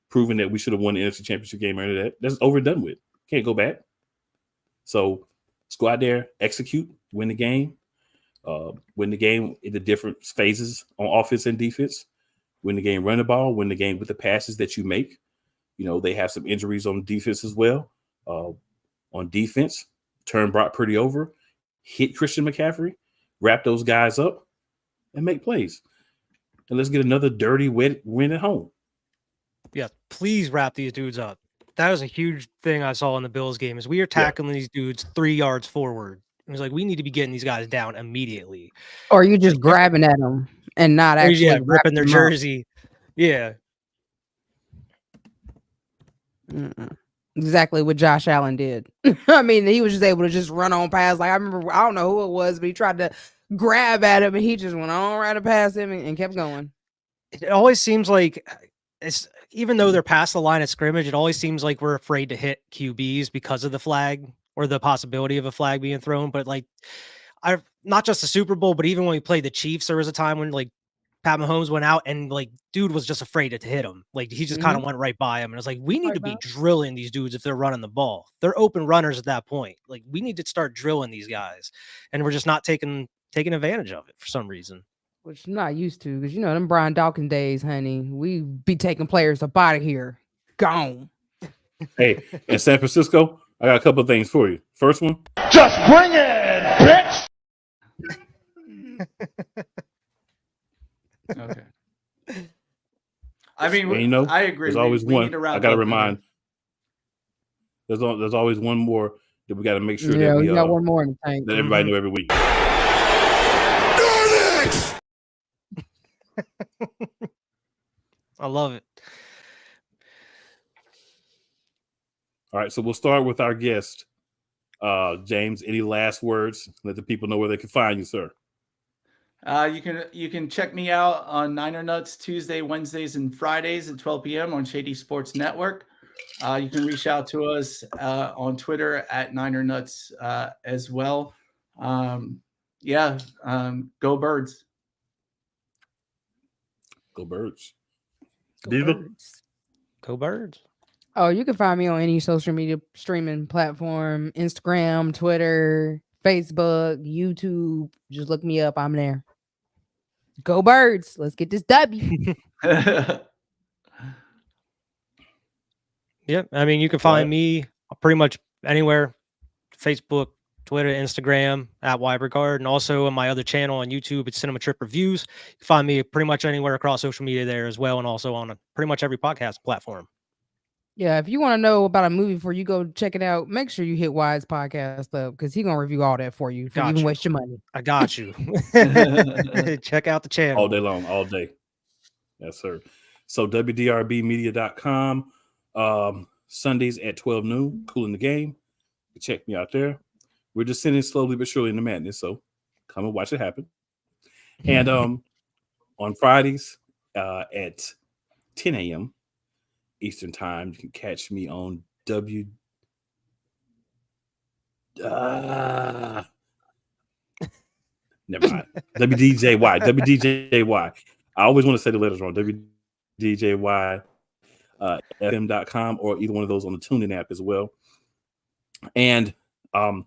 A: proving that we should have won the NFC Championship game or any of that. That's over and done with. Can't go back. So let's go out there, execute, win the game. Win the game in the different phases on offense and defense. Win the game, run the ball. Win the game with the passes that you make. They have some injuries on defense as well. On defense, turn Brock Purdy over, hit Christian McCaffrey, wrap those guys up, and make plays. And let's get another dirty win at home.
B: Yeah, please wrap these dudes up. That was a huge thing I saw in the Bills game is we are tackling these dudes 3 yards forward. It was like, we need to be getting these guys down immediately.
C: Or you just grabbing at them and not actually
B: ripping their jersey. Yeah.
C: Exactly what Josh Allen did. I mean, he was just able to just run on past. Like, I remember, I don't know who it was, but he tried to grab at him and he just went on right past him and kept going.
B: It always seems like even though they're past the line of scrimmage, it always seems like we're afraid to hit QBs because of the flag or the possibility of a flag being thrown. But like, not just the Super Bowl, but even when we played the Chiefs, there was a time when like Pat Mahomes went out and like dude was just afraid to hit him. Like he just kind of went right by him. And it's like, we need to be drilling these dudes if they're running the ball. They're open runners at that point. Like we need to start drilling these guys. And we're just not taking advantage of it for some reason.
C: Which I'm not used to because, them Brian Dawkins days, honey, we be taking players up out of here. Gone.
A: Hey, in San Francisco, I got a couple of things for you. First one.
E: Just bring it, bitch!
D: Okay. I mean, I agree.
A: There's always one. I got to remind. There's always one more that we got to make sure that we
C: got one more in the tank.
A: That everybody know every week.
B: I love it.
A: All right, so we'll start with our guest, James. Any last words? Let the people know where they can find you, sir.
D: You can check me out on Niner Nuts Tuesday, Wednesdays, and Fridays at 12 p.m. on Shady Sports Network. You can reach out to us on Twitter at Niner Nuts as well. Go Birds.
A: Go Birds.
B: Go Birds.
C: Oh, you can find me on any social media streaming platform, Instagram, Twitter, Facebook, YouTube. Just look me up. I'm there. Go Birds. Let's get this W.
B: Yeah. I mean, you can find me pretty much anywhere. Facebook, Twitter, Instagram at Wybergard, and also on my other channel on YouTube, it's Cinema Trip Reviews. You can find me pretty much anywhere across social media there as well, and also on pretty much every podcast platform.
C: Yeah, if you want to know about a movie before you go check it out, make sure you hit Wide's podcast up because he's gonna review all that for you. Don't even waste your money.
B: I got you. Check out the channel
A: all day long, all day. Yes, sir. So WDRBmedia.com. Sundays at 12 noon. Cool in the game. You check me out there. We're just sending slowly but surely into madness. So come and watch it happen. And on Fridays at 10 a.m. Eastern time, you can catch me on WDJY. WDJY. I always want to say the letters wrong. WDJY FM.com or either one of those on the TuneIn app as well. And I'm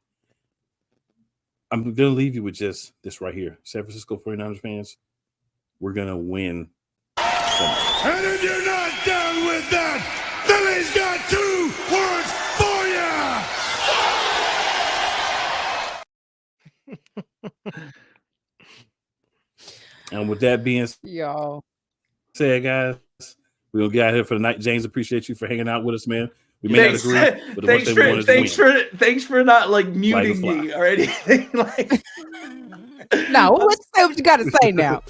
A: going to leave you with just this right here. San Francisco 49ers fans, we're going to win.
E: And if you're not down with that, Philly's got 2 words for you.
A: And with that being said, guys, we're going to get out here for the night. James, appreciate you for hanging out with us, man. We may not agree, but the one thing we want is to win.
D: Thanks for not like muting me or anything. Like,
C: no, let's say what you got to say now.